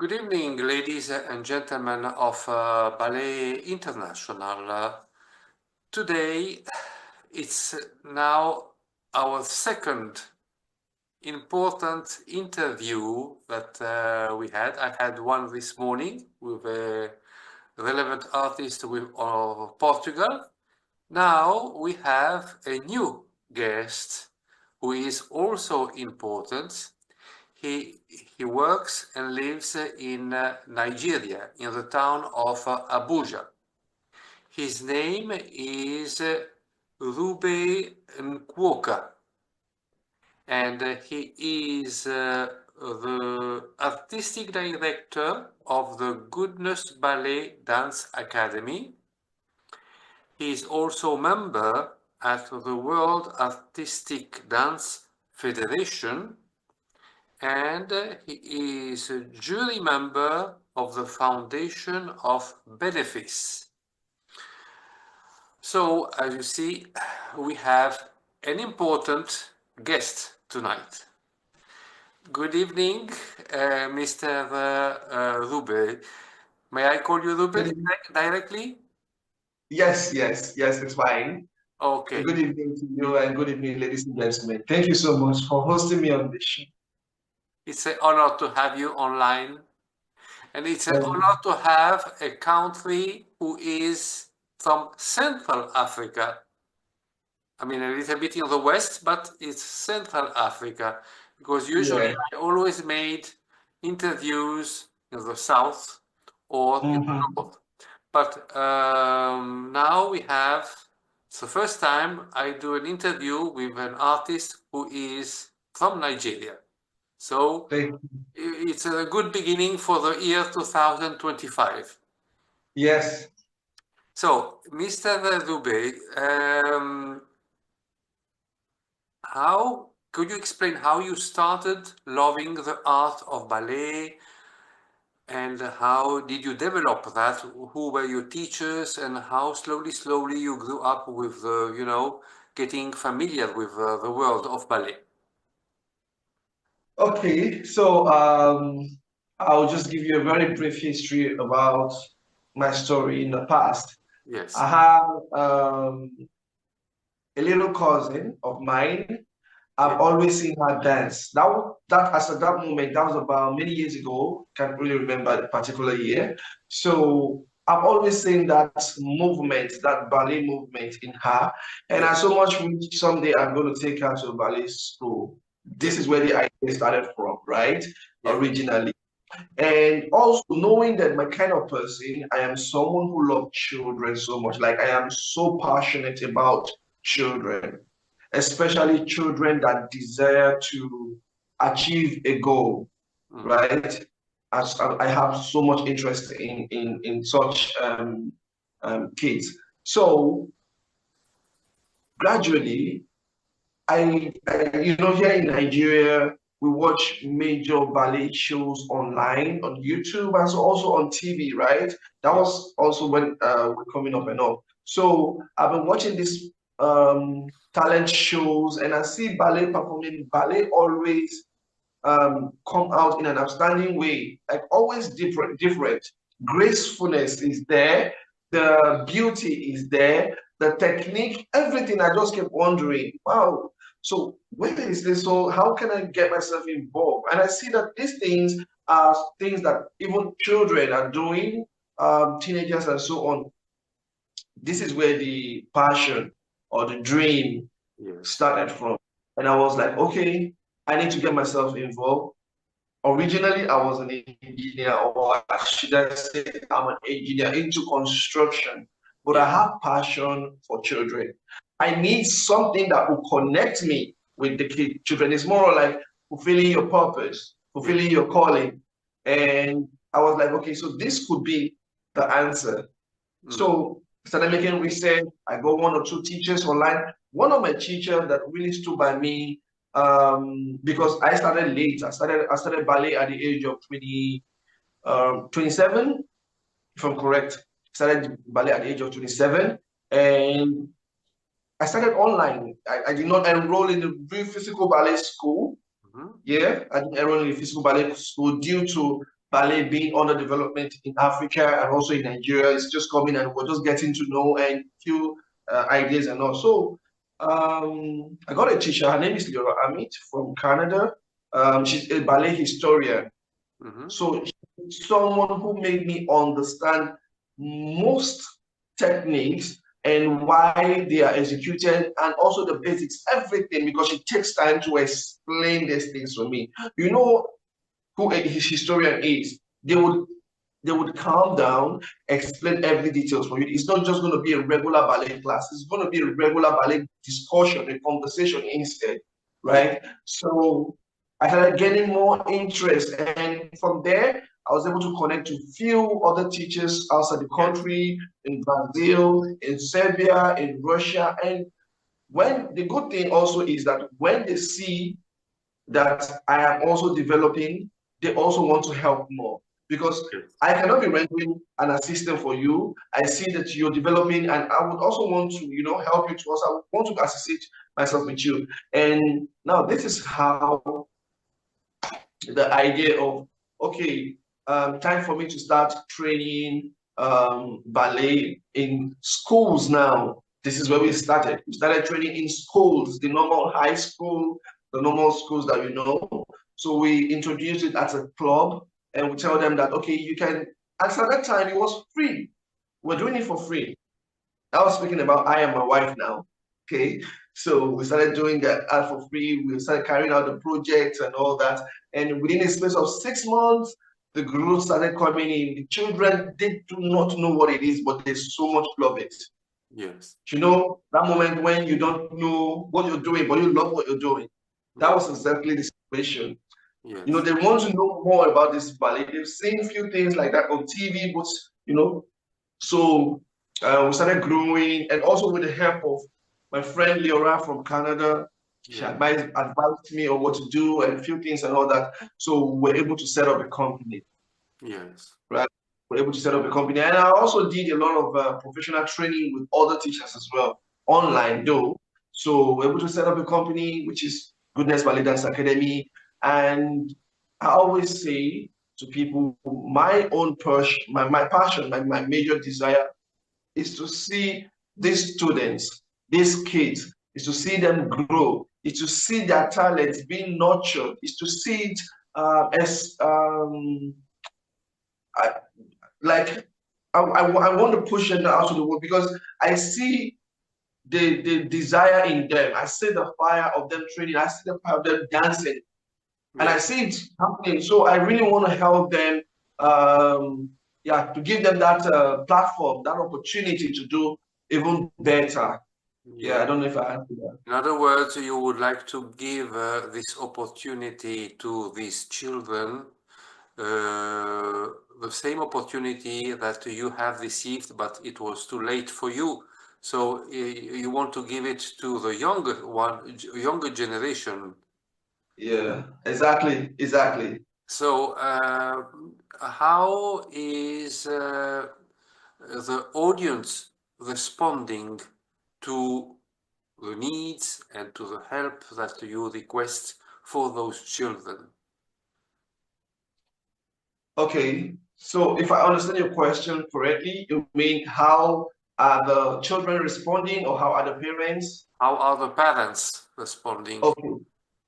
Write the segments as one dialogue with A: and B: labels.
A: Good evening, ladies and gentlemen of Ballet International. Today, it's now our second important interview that we had. I had one this morning with a relevant artist of Portugal. Now we have a new guest who is also important. He, he works and lives in Nigeria, in the town of Abuja. His name is Reuben Nkwoka, and he is the artistic director of the Goodness Ballet Dance Academy. He is also a member at the World Artistic Dance Federation, and he is a jury member of the Foundation of Benefice. So, as you see, we have an important guest tonight. Good evening, Mr. Rube. May I call you Rube directly?
B: Yes, it's fine.
A: Okay.
B: Good evening to you and good evening, ladies and gentlemen. Thank you so much for hosting me on this show.
A: It's an honor to have you online, and it's an honor to have a country who is from Central Africa. I mean, a little bit in the West, but it's Central Africa, because usually I always made interviews in the South or in the North. But now we have, it's the first time I do an interview with an artist who is from Nigeria. So it's a good beginning for the year 2025.
B: Yes.
A: So, Mr. Rube, how could you explain how you started loving the art of ballet, and how did you develop that? Who were your teachers, and how slowly you grew up with the, getting familiar with the world of ballet?
B: Okay, so I'll just give you a very brief history about my story in the past.
A: Yes.
B: I have a little cousin of mine. I've always seen her dance. That as at that moment, that was about many years ago. Can't really remember the particular year. So I've always seen that movement, that ballet movement in her, and I so much wish someday I'm going to take her to a ballet school. This is where the idea started from, right? Originally. And also knowing that my kind of person, I am someone who loves children so much. Like I am so passionate about children, especially children that desire to achieve a goal, right? As I have so much interest in such kids. So gradually, here in Nigeria, we watch major ballet shows online on YouTube and also on TV, right? That was also when we're coming up and all. So I've been watching these talent shows, and I see ballet performing. Ballet always come out in an outstanding way, like always different. Gracefulness is there, the beauty is there, the technique, everything. I just kept wondering, wow, so where is this? So how can I get myself involved? And I see that these things are things that even children are doing, teenagers and so on. This is where the passion or the dream started from. And I was like, okay, I need to get myself involved. Originally, I was an engineer, or should I say, I'm an engineer into construction, but I have passion for children. I need something that will connect me with the children. It's more like fulfilling your purpose, fulfilling your calling. And I was like, okay, so this could be the answer. So I started making research. I got one or two teachers online. One of my teachers that really stood by me, because I started late. I started ballet at the age of 27, if I'm correct. I started ballet at the age of 27, and I started online. I did not enroll in the real physical ballet school. I didn't enroll in the physical ballet school due to ballet being under development in Africa and also in Nigeria. It's just coming and we're just getting to know and few ideas and all. So I got a teacher. Her name is Leora Amit from Canada. She's a ballet historian. So she's someone who made me understand most techniques and why they are executed and also the basics, everything, because it takes time to explain these things for me. You know who a historian is. They would calm down, explain every details for you. It's not just going to be a regular ballet class. It's going to be a regular ballet discussion, a conversation instead, right? So I started getting more interest, and from there, I was able to connect to few other teachers outside the country, in Brazil, in Serbia, in Russia, and when the good thing also is that when they see that I am also developing, they also want to help more because I cannot be rendering an assistant for you. I see that you're developing, and I would also want to, help you to also. I would want to associate myself with you. And now this is how the idea of okay, time for me to start training ballet in schools now. This is where we started. We started training in schools, the normal high school, the normal schools that you know. So we introduced it as a club, and we tell them that okay, you can. And at that time, it was free. We're doing it for free. I was speaking about I am my wife now. Okay. So we started doing that for free. We started carrying out the projects and all that. And within a space of 6 months, the growth started coming in. The children, they do not know what it is, but they so much love it.
A: Yes.
B: You know, that moment when you don't know what you're doing, but you love what you're doing. That was exactly the situation.
A: Yes.
B: You know, they want to know more about this ballet. They've seen a few things like that on TV, but, so we started growing, and also with the help of my friend Leora from Canada. She advised me on what to do and a few things and all that. So we're able to set up a company.
A: Yes.
B: Right. We're able to set up a company. And I also did a lot of professional training with other teachers as well, online though. So we're able to set up a company, which is Goodness Ballet Dance Academy. And I always say to people, my own my passion, my major desire is to see these students, these kids, is to see them grow, is to see their talents being nurtured, is to see it as I want to push it out to the world because I see the desire in them. I see the fire of them training. I see the fire of them dancing. And I see it happening. So I really want to help them, to give them that platform, that opportunity to do even better. Yeah, I don't know if I answered that.
A: In other words, you would like to give this opportunity to these children, the same opportunity that you have received, but it was too late for you. So you want to give it to the younger generation.
B: Yeah, exactly.
A: So how is the audience responding to the needs and to the help that you request for those children?
B: Okay, so if I understand your question correctly, you mean how are the children responding or how are the parents?
A: How are the parents responding?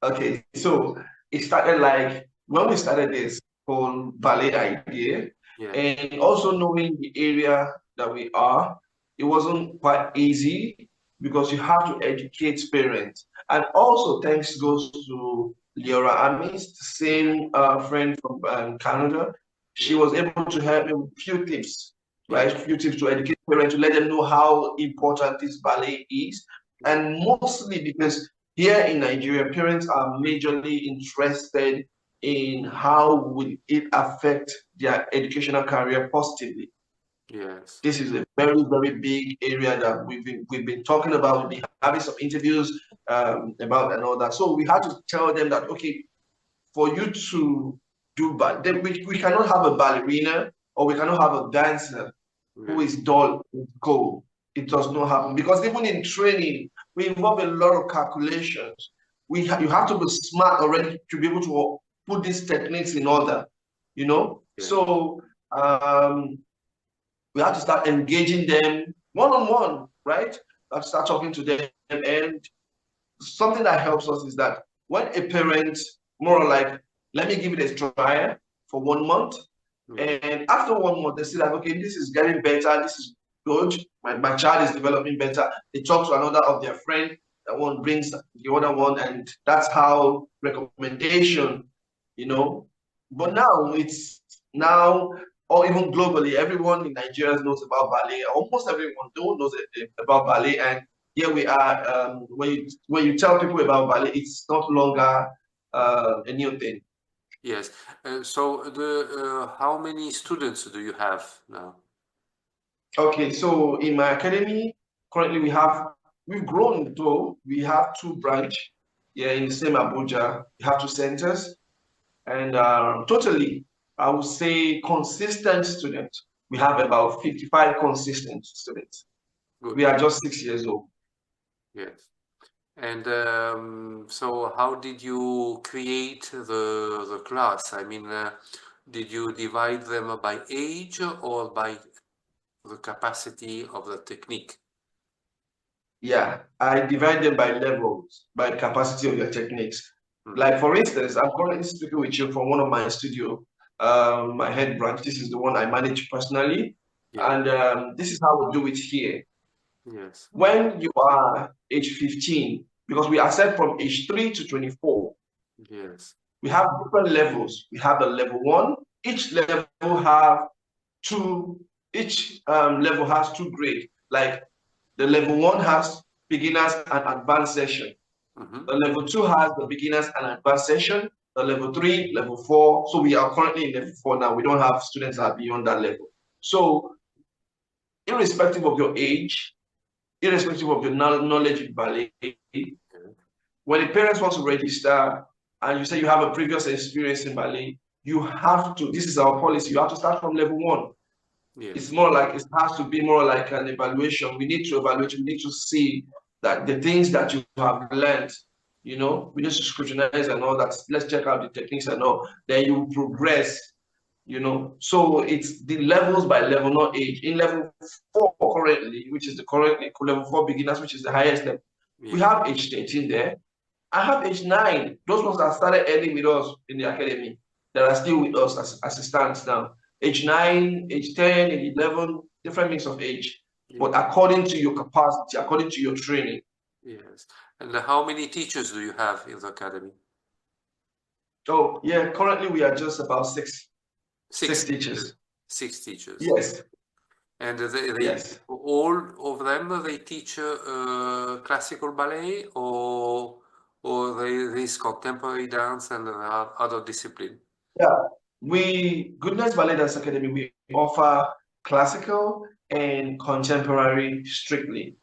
B: Okay. So it started like when we started this whole ballet idea, and also knowing the area that we are, it wasn't quite easy because you have to educate parents. And also thanks goes to Leora Amis, the same friend from Canada. She was able to help me with a few tips, right? Few tips to educate parents, to let them know how important this ballet is. And mostly because here in Nigeria, parents are majorly interested in how will it affect their educational career positively.
A: Yes.
B: This is a very, very big area that we've been talking about. We've been having some interviews about and all that. So we had to tell them that, okay, for you to do ballet, we cannot have a ballerina or we cannot have a dancer who is dull with goal. It does not happen because even in training, we involve a lot of calculations. You have to be smart already to be able to put these techniques in order. you know.
A: Yeah.
B: So we have to start engaging them one-on-one, right? We have to start talking to them. And something that helps us is that when a parent, more like, let me give it a try for 1 month,
A: Mm.
B: and after 1 month, they see that, okay, this is getting better, this is good, my child is developing better. They talk to another of their friend, that one brings the other one, and that's how recommendation, you know. But now it's now, or even globally, everyone in Nigeria knows about ballet. Almost everyone knows about ballet, and here we are. When you tell people about ballet, it's not longer a new thing.
A: Yes. So how many students do you have now?
B: Okay, so in my academy, currently we've grown though. We have two branch, yeah, in the same Abuja. We have two centers, and totally, I would say consistent students. We have about 55 consistent students.
A: Good.
B: We are just 6 years old.
A: Yes. And so how did you create the class? I mean, did you divide them by age or by the capacity of the technique?
B: Yeah, I divide them by levels, by capacity of your techniques.
A: Hmm.
B: Like for instance, I'm currently speaking with you from one of my studio, my head branch. This is the one I manage personally,
A: Yeah.
B: and this is how we do it here.
A: Yes.
B: When you are age 15, because we accept from age 3 to 24,
A: Yes.
B: we have different levels. We have the level one. Each level have two. Each level has two grades. Like the level one has beginners and advanced session.
A: Hmm.
B: The level two has the beginners and advanced session. The level three, level four. So we are currently in level four now. We don't have students that are beyond that level. So irrespective of your age, irrespective of your knowledge in ballet, when the parents want to register and you say you have a previous experience in ballet, you have to, this is our policy, you have to start from level one. It's
A: Yes.
B: more like, it has to be more like an evaluation. We need to evaluate, we need to see that the things that you have learned, we need to scrutinize and all that. Let's check out the techniques and all. Then you progress, So it's the levels by level, not age. In level four currently, which is the currently level four beginners, which is the highest level, we
A: Yeah.
B: have age 13 there. I have age 9. Those ones that started early with us in the academy that are still with us as it stands now. Age 9, age 10, age 11, different mix of age.
A: Yeah.
B: But according to your capacity, according to your training.
A: Yes. And how many teachers do you have in the academy?
B: So yeah, currently we are just about six
A: Six teachers.
B: teachers.
A: Six teachers.
B: Yes,
A: And
B: yes.
A: all of them they teach classical ballet or there is contemporary dance and other discipline.
B: Yeah. Goodness Ballet Dance Academy, we offer classical and contemporary strictly.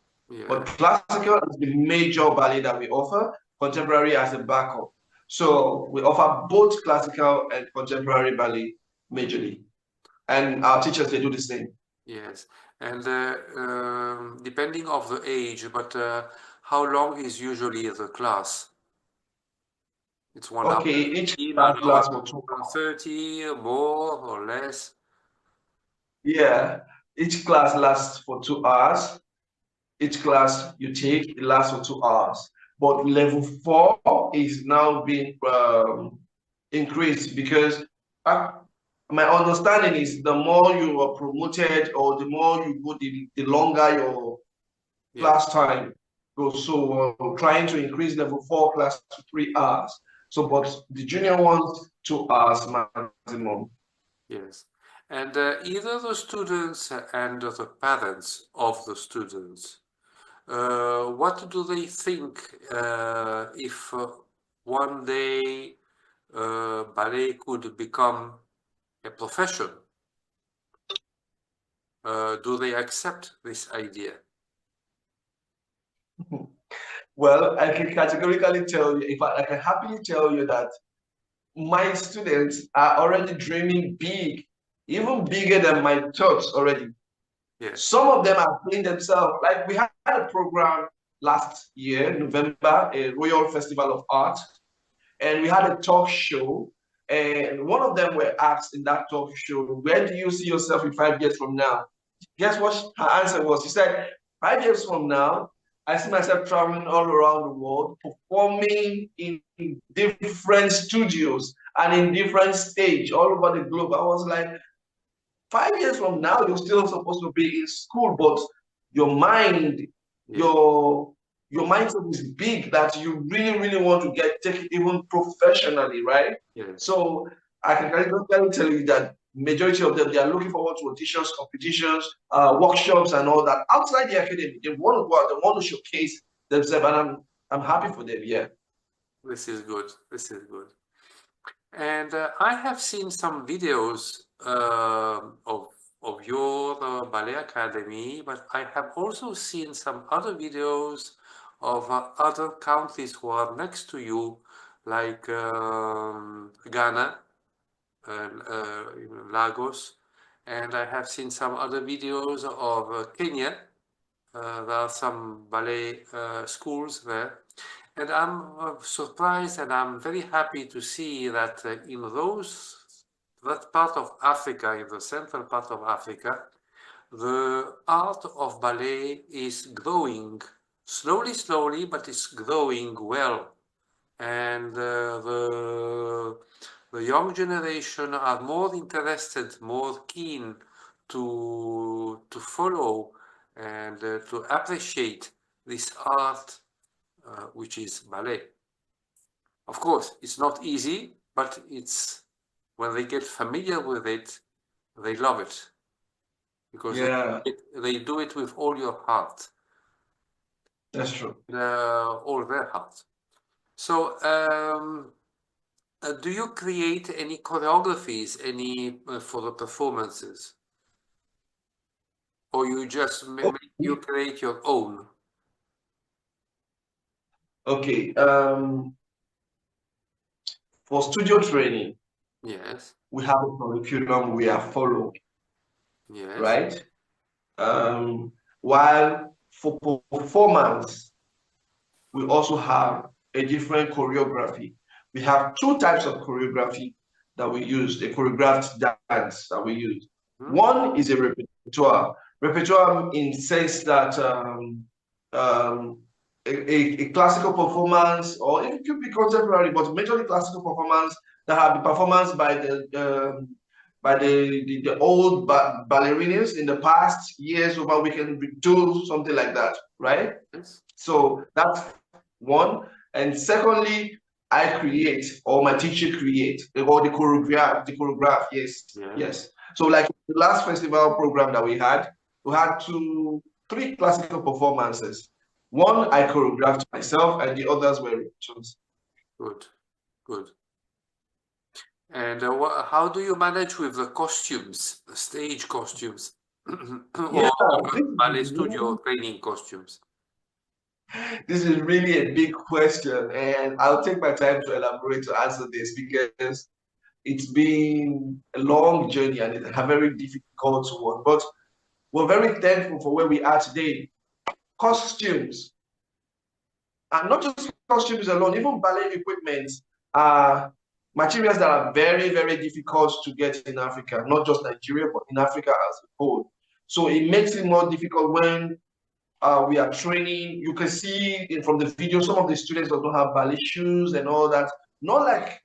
B: But
A: Yeah.
B: classical is the major ballet that we offer, contemporary as a backup. So we offer both classical and contemporary ballet majorly. And our teachers, they do the same.
A: Yes. And depending of the age, but how long is usually the class? It's 1 hour
B: Okay, each
A: 15,
B: class
A: 1 hour
B: lasts for 2 hours.
A: 30, more or less.
B: Yeah, each class lasts for 2 hours. Each class you take, it lasts for 2 hours. But level four is now being increased because uh, my understanding is the more you are promoted or the more you go, the longer your
A: Yes.
B: class time goes. So we're trying to increase level four class to 3 hours. So, but the junior ones, 2 hours maximum.
A: Yes. And either the students and the parents of the students, what do they think if one day ballet could become a profession? Do they accept this idea?
B: Well, I can categorically tell you, in fact, I can happily tell you that my students are already dreaming big, even bigger than my thoughts already.
A: Yes.
B: Some of them are playing themselves. Like we had a program last year, November, a Royal Festival of Art, and we had a talk show. And one of them were asked in that talk show, where do you see yourself in 5 years from now? Guess what her answer was? She said, 5 years from now, I see myself traveling all around the world, performing in different studios and in different stage all over the globe. I was like, 5 years from now, you're still supposed to be in school, but your mind,
A: Yeah.
B: your mindset is big that you really, really want to take it even professionally, right?
A: Yes.
B: So I can clearly tell you that majority of them, they are looking forward to auditions, competitions, workshops, and all that outside the academy. They want to go out, they want to showcase themselves, and I'm happy for them. Yeah.
A: This is good. This is good. And I have seen some videos of your ballet academy, but I have also seen some other videos of other countries who are next to you, like Ghana, Lagos, and I have seen some other videos of Kenya. There are some ballet schools there. And I'm surprised and I'm very happy to see that in that part of Africa, in the central part of Africa, the art of ballet is growing slowly, slowly, but it's growing well. And the young generation are more interested, more keen to follow and to appreciate this art, which is ballet. Of course, it's not easy, but it's when they get familiar with it, they love it because
B: Yeah,
A: they do it with all your heart,
B: that's true.
A: all their heart. So, do you create any choreographies, any for the performances, or you just you create your own?
B: Okay. For studio training,
A: Yes,
B: we have a curriculum we are following,
A: yes.
B: right? Um, while for performance, we also have a different choreography. We have two types of choreography that we use, a choreographed dance that we use.
A: Hmm?
B: One is a repertoire. Repertoire in sense that um, a classical performance, or it could be contemporary, but majorly classical performance that have been performance by the old ballerinas in the past years, over we can do something like that, right?
A: Yes,
B: So that's one. And secondly, I create, or my teacher create, or the choreograph, yes,
A: yeah.
B: yes. So like the last festival program that we had three classical performances. One I choreographed myself, and the others were repetitions.
A: Good, good. And how do you manage with the costumes, the stage costumes,
B: Yeah,
A: or ballet studio training costumes?
B: this is really a big question, and I'll take my time to elaborate to answer this because it's been a long journey and it's a very difficult one. But we're very thankful for where we are today. Costumes, and not just costumes alone, even ballet equipment are materials that are very, very difficult to get in Africa, not just Nigeria, but in Africa as a whole. So it makes it more difficult when we are training. You can see from the video, some of the students don't have ballet shoes and all that. Not like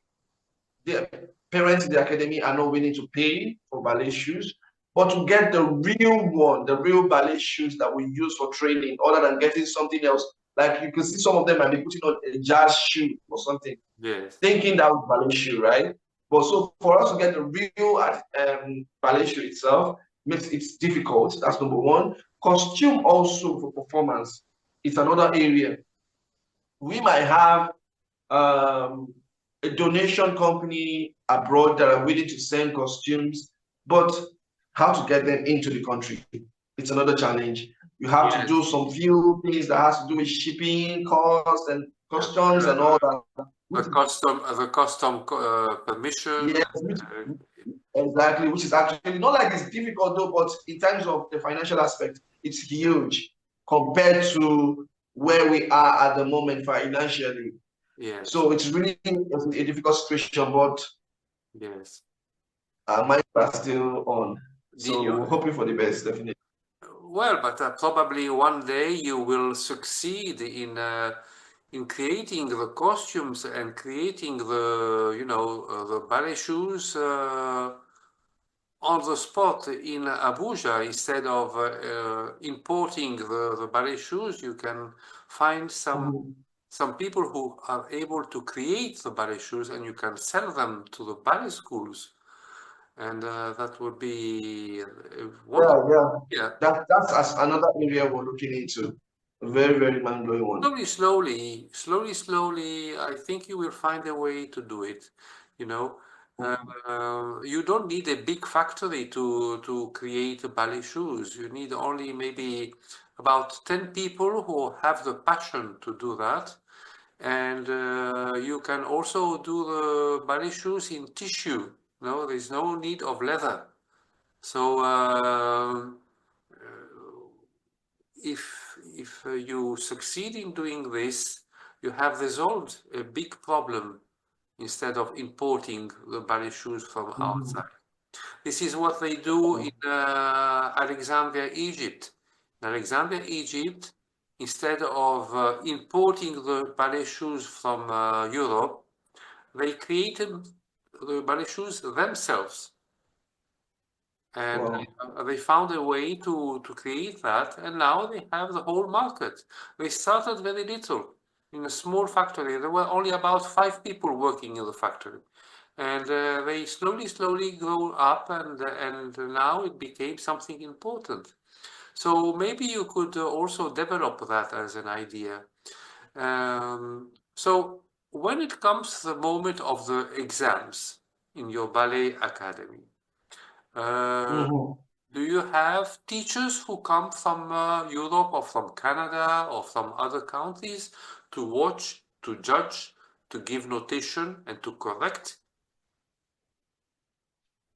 B: the parents in the academy are not willing to pay for ballet shoes, but to get the real one, the real ballet shoes that we use for training, other than getting something else. Like you can see some of them might be putting on a jazz shoe or something,
A: Yes,
B: thinking that was ballet shoe, right? But so for us to get the real ballet shoe itself makes it difficult. That's number one. Costume also for performance, it's another area. We might have um, a donation company abroad that are willing to send costumes, but how to get them into the country? It's another challenge. You have to do
A: yes.
B: some few things that has to do with shipping costs and
A: Yeah.
B: customs and all that.
A: The custom permission.
B: Yes, exactly, which is actually not like it's difficult though, but in terms of the financial aspect, it's huge compared to where we are at the moment financially.
A: Yes,
B: So it's really a difficult situation, but
A: Yes.
B: Our minds are still on.
A: Did
B: So
A: you?
B: we're hoping for the best, definitely.
A: Well, but probably one day you will succeed in creating the costumes and creating the ballet shoes on the spot in Abuja instead of importing the ballet shoes. You can find
B: Mhm.
A: some people who are able to create the ballet shoes and you can sell them to the ballet schools. And that would be wonderful.
B: Yeah, yeah.
A: Yeah.
B: That's as another area we're looking into. A very, very mind-blowing one.
A: Slowly, I think you will find a way to do it. You know,
B: Mhm.
A: you don't need a big factory to create ballet shoes. You need only maybe about 10 people who have the passion to do that. And you can also do the ballet shoes in tissue. No, there's no need of leather. So if you succeed in doing this, you have resolved a big problem instead of importing the ballet shoes from
B: Mhm.
A: outside. This is what they do in
B: Oh,
A: Alexandria, Egypt. In Alexandria, Egypt, instead of importing the ballet shoes from Europe, they created the ballet shoes themselves. And
B: wow.
A: they found a way to create that, and now they have the whole market. They started very little in a small factory. There were only about 5 people working in the factory, and they slowly grew up, and now it became something important. So maybe you could also develop that as an idea. So when it comes to the moment of the exams in your ballet academy, uh,
B: Mhm.
A: do you have teachers who come from Europe or from Canada or from other countries to watch, to judge, to give notation and to correct?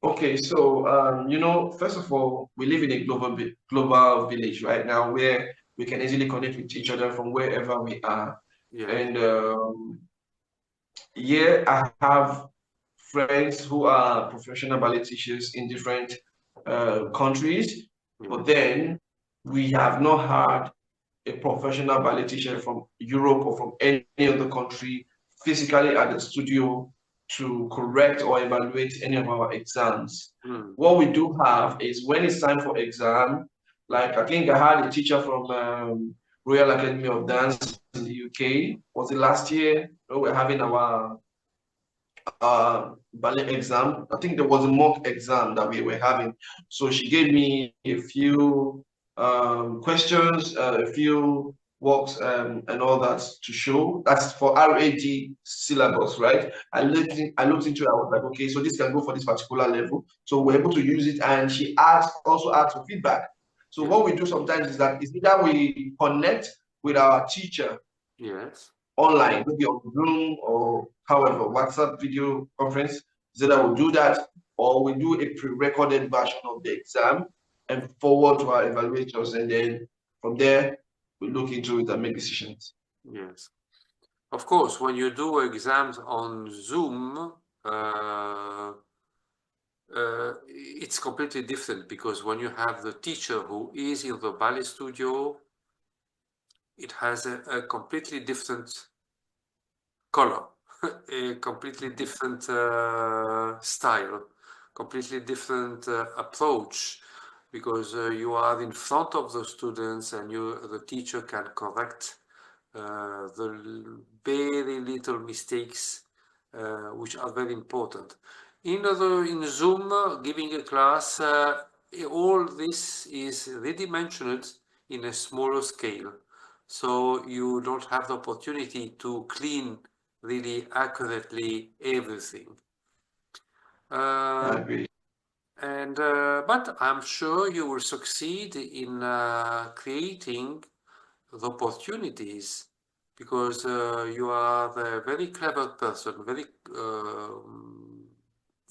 B: Okay, so first of all, we live in a global village right now where we can easily connect with each other from wherever we are.
A: Yes,
B: And yeah, I have friends who are professional ballet teachers in different countries,
A: yes,
B: but then we have not had a professional ballet teacher from Europe or from any other country physically at the studio to correct or evaluate any of our exams.
A: mm,
B: What we do have is when it's time for exam, like I think I had a teacher from Royal Academy of Dance in the UK. Was it last year? We're having our ballet exam. I think there was a mock exam that we were having. So she gave me a few questions, a few works, and all that to show. That's for RAD syllabus, right? I looked into it. I was like, okay, so this can go for this particular level. So we're able to use it. And she also asked for feedback. So
A: yes,
B: what we do sometimes is that it's either we connect with our teacher
A: yes,
B: online, maybe on Zoom or however, WhatsApp video conference, so that we'll do that, or we do a pre-recorded version of the exam and forward to our evaluators, and then from there we look into it and make decisions.
A: yes. Of course, when you do exams on Zoom, uh, it's completely different because when you have the teacher who is in the ballet studio, it has a completely different color, a completely different style, completely different approach, because you are in front of the students and the teacher can correct the very little mistakes which are very important. In Zoom, giving a class, all this is redimensioned in a smaller scale. So you don't have the opportunity to clean really accurately everything.
B: I
A: Uh,
B: agree.
A: but I'm sure you will succeed in creating the opportunities because you are a very clever person,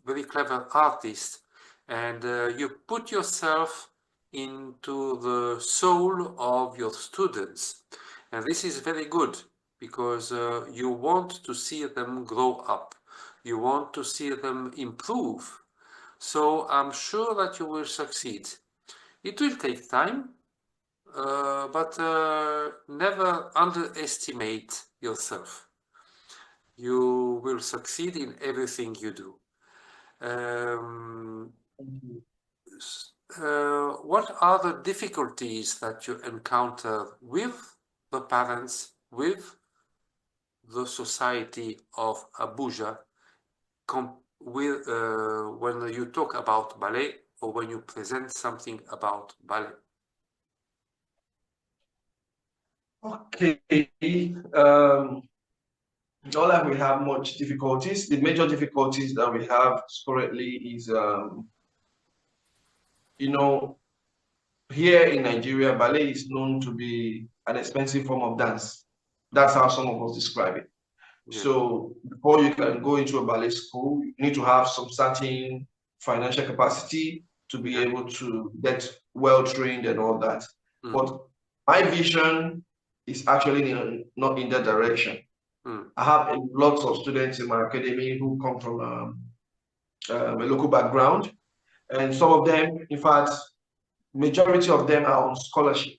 A: very clever artist, and you put yourself into the soul of your students. And this is very good because you want to see them grow up. You want to see them improve. So I'm sure that you will succeed. It will take time, but never underestimate yourself. You will succeed in everything you do. Um,
B: Mhm.
A: what are the difficulties that you encounter with the parents, with the society of Abuja, when you talk about ballet or when you present something about ballet?
B: Okay. Um, Not like we have much difficulties. The major difficulties that we have currently is, you know, here in Nigeria, ballet is known to be an expensive form of dance. That's how some of us describe it.
A: Yeah,
B: So before you can go into a ballet school, you need to have some certain financial capacity to be
A: yeah.
B: able to get well trained and all that.
A: Mm,
B: But my vision is actually not in that direction.
A: mm,
B: I have lots of students in my academy who come from a local background, and some of them, in fact, majority of them are on scholarship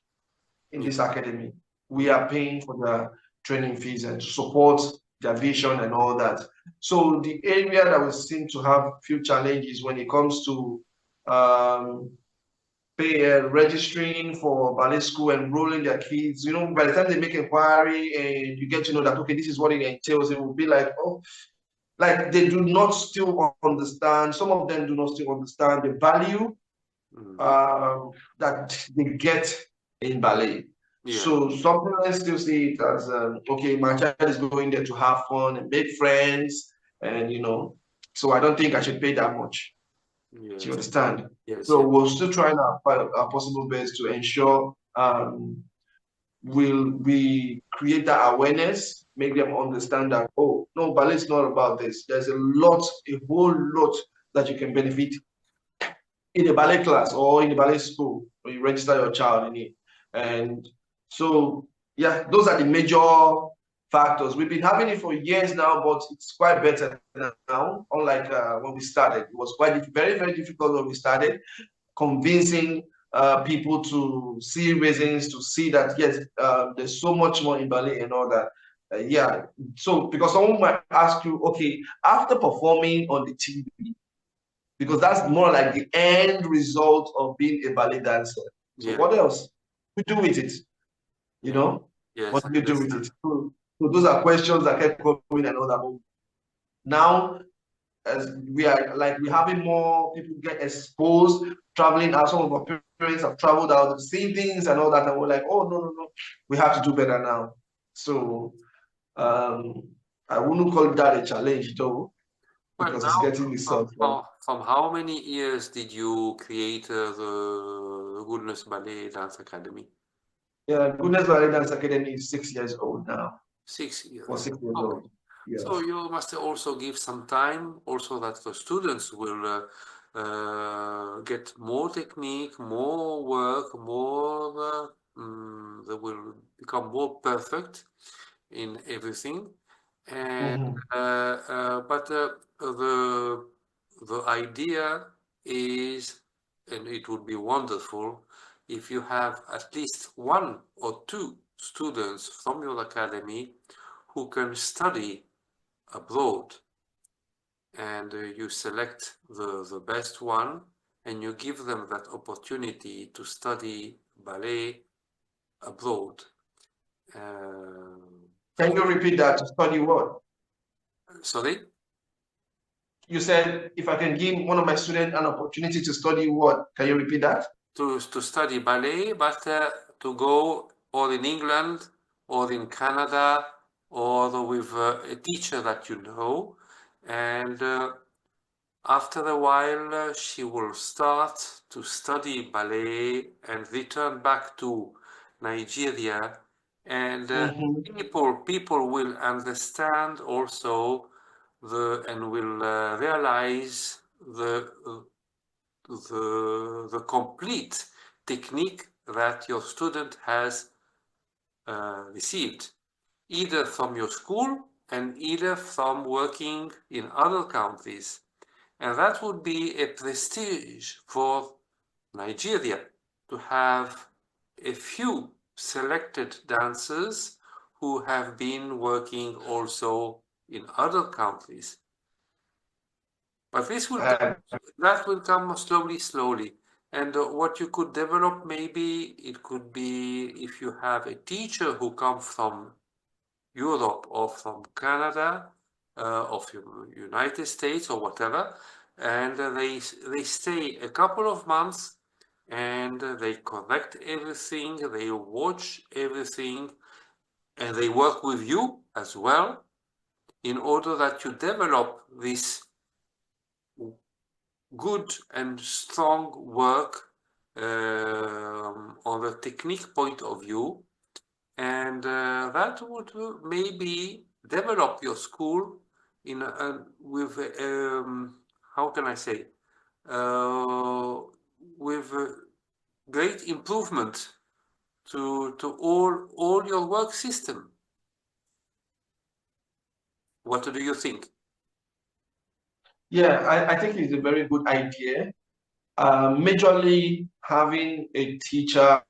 B: in
A: yeah,
B: this academy. We
A: yeah,
B: are paying for their training fees and to support their vision and all that. So the area that we seem to have few challenges when it comes to um, registering for ballet school, enrolling their kids. You know, by the time they make inquiry and you get to know that okay, this is what it entails, it will be like, oh, like they do not still understand. Some of them do not still understand the value
A: mhm,
B: that they get in ballet.
A: yeah,
B: So some parents still see it as okay, my child is going there to have fun and make friends, and so I don't think I should pay that much. Do you
A: yes,
B: understand?
A: yes,
B: So
A: yes,
B: we're still trying our possible best to ensure will we create that awareness, make them understand that, oh, no, ballet is not about this. There's a whole lot that you can benefit in a ballet class or in a ballet school when you register your child in it.
A: yeah,
B: And so, yeah, those are the major factors. We've been having it for years now, but it's quite better now, unlike when we started. It was quite very, very difficult when we started convincing people to see reasons, to see that yes, there's so much more in ballet and all that. Yeah, so because someone might ask you, okay, after performing on the TV, because that's more like the end result of being a ballet dancer. So
A: yeah,
B: what else? You do with it, you
A: yeah,
B: know?
A: yes,
B: What
A: I
B: do you do with
A: understand.
B: it? So those are questions that kept coming and all that. But now as we're having more people get exposed, traveling out. Some of our parents have traveled out, seen things and all that, and we're like, oh no, no, no, we have to do better now. So um, I wouldn't call that a challenge though,
A: Well,
B: because it's
A: now,
B: getting results.
A: from how many years did you create the Goodness Ballet Dance Academy?
B: Yeah, Goodness Valley Dance Academy is 6 years old now.
A: Six
B: For
A: years.
B: 6 years
A: Okay.
B: old.
A: So
B: Yes.
A: you must also give some time also that the students will get more technique, more work, they will become more perfect in everything. And
B: Mm-hmm.
A: but the idea is, and it would be wonderful if you have at least one or two students from your academy who can study abroad, and you select the best one and you give them that opportunity to study ballet abroad.
B: Can you repeat that? To study what?
A: Sorry?
B: You said if I can give one of my students an opportunity to study what? Can you repeat that?
A: To study ballet, but to go or in England or in Canada or with a teacher that you know, and after a while she will start to study ballet and return back to Nigeria, and
B: Mm-hmm.
A: people will understand also and will realize the complete technique that your student has received, either from your school and either from working in other countries. And that would be a prestige for Nigeria to have a few selected dancers who have been working also in other countries. But that will come slowly. And what you could develop, maybe it could be if you have a teacher who comes from Europe or from Canada, of United States or whatever, and they stay a couple of months and they correct everything, they watch everything, and they work with you as well in order that you develop this good and strong work on the technique point of view, and that would maybe develop your school in with how can I say with great improvement to all your work system. What do you think?
B: Yeah, I think it's a very good idea. Majorly having a teacher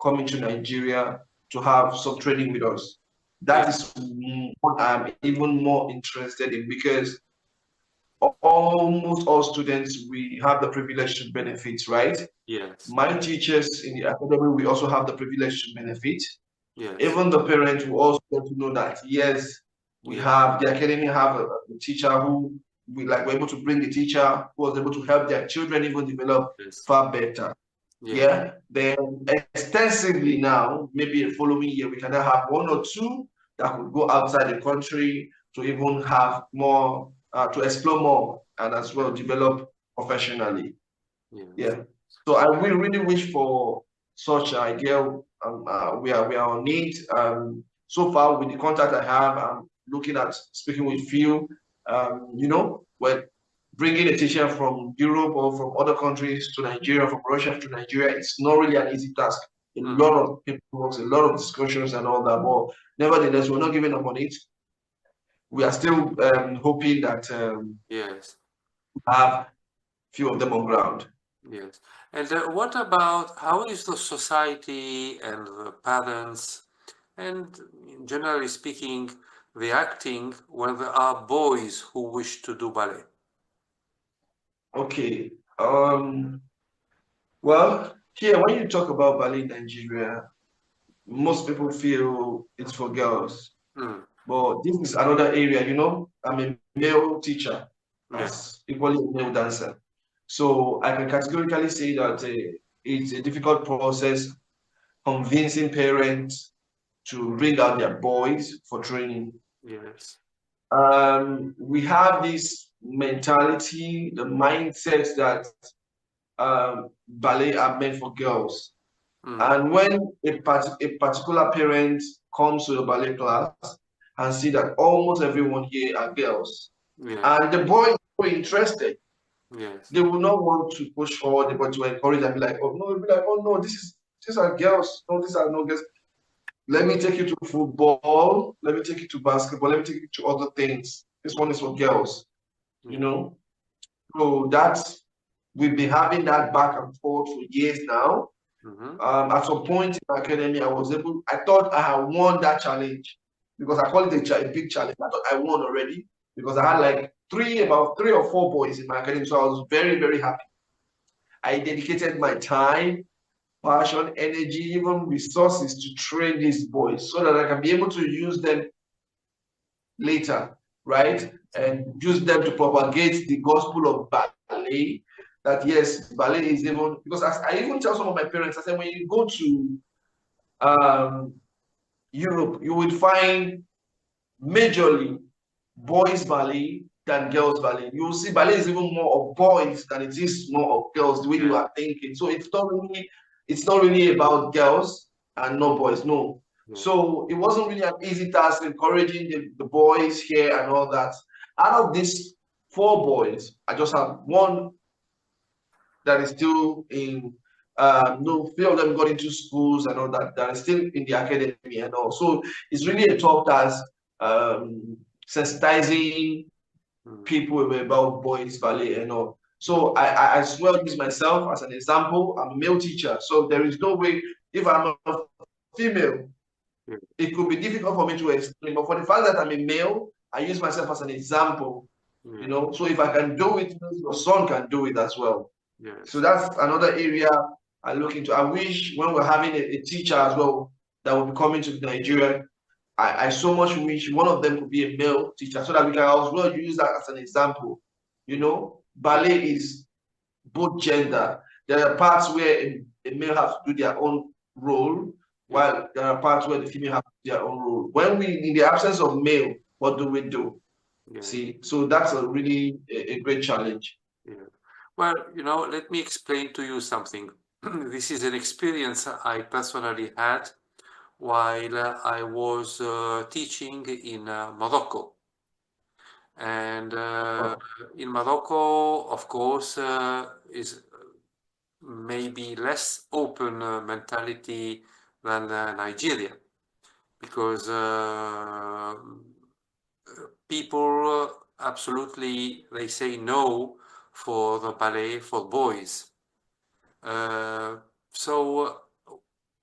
B: coming to Nigeria to have some training with us. That
A: Yeah.
B: is what I'm even more interested in, because almost all students, we have the privilege to benefit, right?
A: Yes.
B: My teachers in the academy, we also have the privilege to benefit.
A: Yes.
B: Even the parents will also get to know that, yes, we
A: Yeah.
B: have the academy have a teacher who we're able to bring the teacher who was able to help their children even develop
A: Yes.
B: far better.
A: Yeah.
B: Yeah. Then extensively now, maybe the following year, we can now have one or two that could go outside the country to even have more, to explore more and as well develop professionally.
A: Yes.
B: Yeah. So I will really wish for such idea. We are on it. So far with the contact I have, I'm looking at speaking with few. When bringing a teacher from Europe or from other countries to Nigeria, from Russia to Nigeria, it's not really an easy task. A lot of paperwork, a lot of discussions and all that. But nevertheless, we're not giving up on it. We are still hoping that
A: Yes.
B: have few of them on ground.
A: Yes. And what about how is the society and the parents and generally speaking reacting when there are boys who wish to do ballet?
B: Okay. Well, here when you talk about ballet in Nigeria, most people feel it's for girls.
A: Mm.
B: But this is another area, I'm a male teacher
A: Yeah.
B: as equally a male dancer. So I can categorically say that it's a difficult process convincing parents to bring out their boys for training.
A: Yes.
B: We have this mentality, the mindset that ballet are meant for girls.
A: Mm.
B: And when a particular parent comes to the ballet class and see that almost everyone here are girls,
A: Yeah.
B: and the boy is so interested,
A: Yes.
B: they will not want to push forward, but to encourage and be like, oh no, be like, oh no, these are girls, no, these are no girls. Let me take you to football, let me take you to basketball, let me take you to other things. This one is for girls, you
A: Yeah.
B: know. So that's we've been having that back and forth for years now.
A: Mm-hmm.
B: At some point in my academy, I thought I had won that challenge because I call it a big challenge. I thought I won already because I had like about three or four boys in my academy. So I was very, very happy. I dedicated my time, passion, energy, even resources to train these boys so that I can be able to use them later, right? And use them to propagate the gospel of ballet. That yes, ballet is even because I even tell some of my parents, I said, when you go to um, Europe, you will find majorly boys ballet than girls ballet. You will see ballet is even more of boys than it is more of girls, the way you
A: Yeah.
B: are thinking. So it's not really about girls and no boys, no.
A: Yeah.
B: So it wasn't really an easy task encouraging the boys here and all that. Out of these four boys, I just have one that is still in no, few of them got into schools and all that are still in the academy and all. So it's really a tough task sensitizing
A: mm,
B: people about boys ballet and all. So I as well use myself as an example. I'm a male teacher, so there is no way if I'm a female,
A: yeah,
B: it could be difficult for me to explain. But for the fact that I'm a male, I use myself as an example. You
A: yeah,
B: know, so if I can do it, your son can do it as well. So
A: yes,
B: that's another area I look into. I wish when we're having a teacher as well that will be coming to Nigeria, I so much wish one of them could be a male teacher so that we can as well use that as an example. You know,
A: yeah,
B: ballet is both gender. There are parts where a male has to do their own role,
A: yeah,
B: while there are parts where the female has to do their own role. When we, in the absence of male, what do we do?
A: yeah,
B: See, so that's a really a great challenge.
A: yeah. Well, let me explain to you something. This is an experience I personally had while I was teaching in Morocco. And
B: Wow.
A: in Morocco, of course, is maybe less open mentality than Nigeria, because people absolutely they say no for the ballet for boys. Uh, so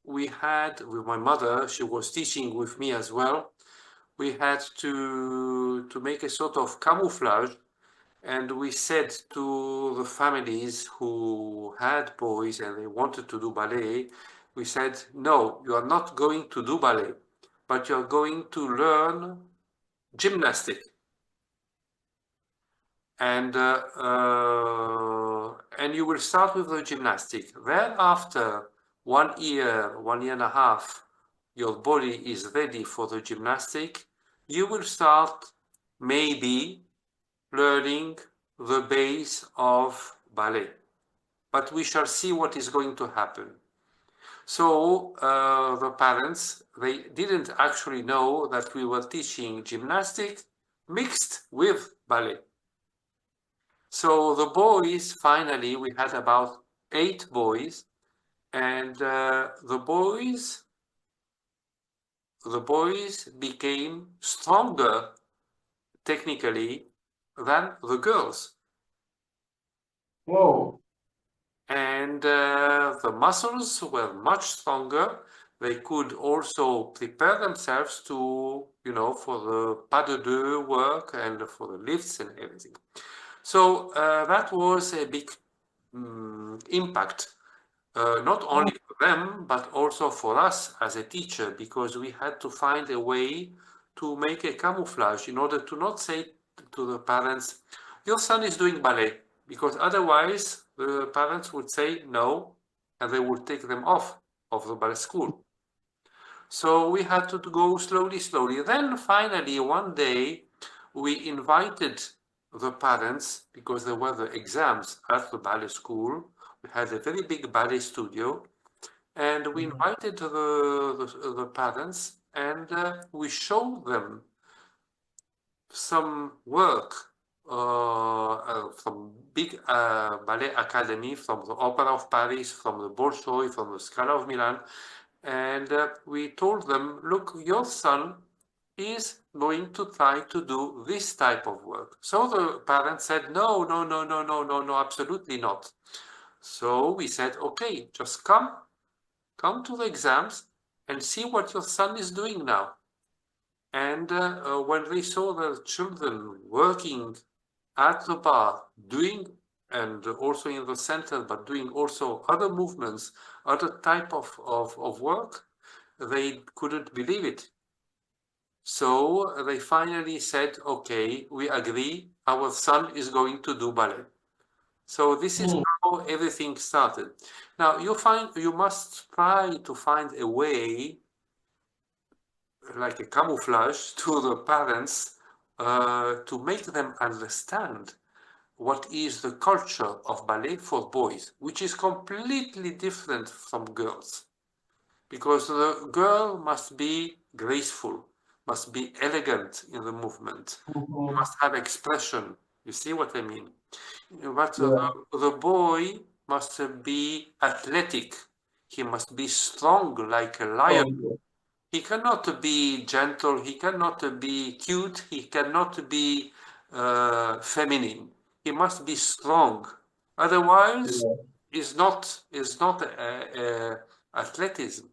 A: we had with my mother, she was teaching with me as well. We had to make a sort of camouflage, and we said to the families who had boys and they wanted to do ballet, we said, no, you are not going to do ballet, but you're going to learn gymnastics. And you will start with the gymnastic. Then after 1 year, 1 year and a half, your body is ready for the gymnastic. You will start maybe learning the base of ballet. But we shall see what is going to happen. So the parents, they didn't actually know that we were teaching gymnastics mixed with ballet. So the boys, finally, we had about 8 boys, and the boys became stronger technically than the girls.
B: Whoa.
A: And the muscles were much stronger. They could also prepare themselves to, for the pas de deux work and for the lifts and everything. So that was a big impact, not only for them, but also for us as a teacher, because we had to find a way to make a camouflage in order to not say to the parents, your son is doing ballet, because otherwise the parents would say no, and they would take them off of the ballet school. So we had to go slowly, slowly. Then finally, one day, we invited the parents, because there were the exams at the ballet school. We had a very big ballet studio, and we invited the parents, and we showed them some work from big ballet academy, from the Opera of Paris, from the Bolshoi, from the Scala of Milan, and we told them, look, your son is going to try to do this type of work. So the parents said, no, no, no, no, no, no, no, absolutely not. So we said, okay, just come to the exams and see what your son is doing now. And when they saw the children working at the bar, doing, and also in the center, but doing also other movements, other type of work, they couldn't believe it. So they finally said, okay, we agree, our son is going to do ballet. So this is how everything started. Now you must try to find a way, like a camouflage, to the parents to make them understand what is the culture of ballet for boys, which is completely different from girls. Because the girl must be graceful, must be elegant in the movement,
B: Mhm.
A: must have expression. You see what I mean? But
B: Yeah.
A: the boy must be athletic. He must be strong like a lion.
B: Oh, yeah.
A: He cannot be gentle, he cannot be cute, he cannot be feminine. He must be strong. Otherwise,
B: Yeah.
A: is not athleticism.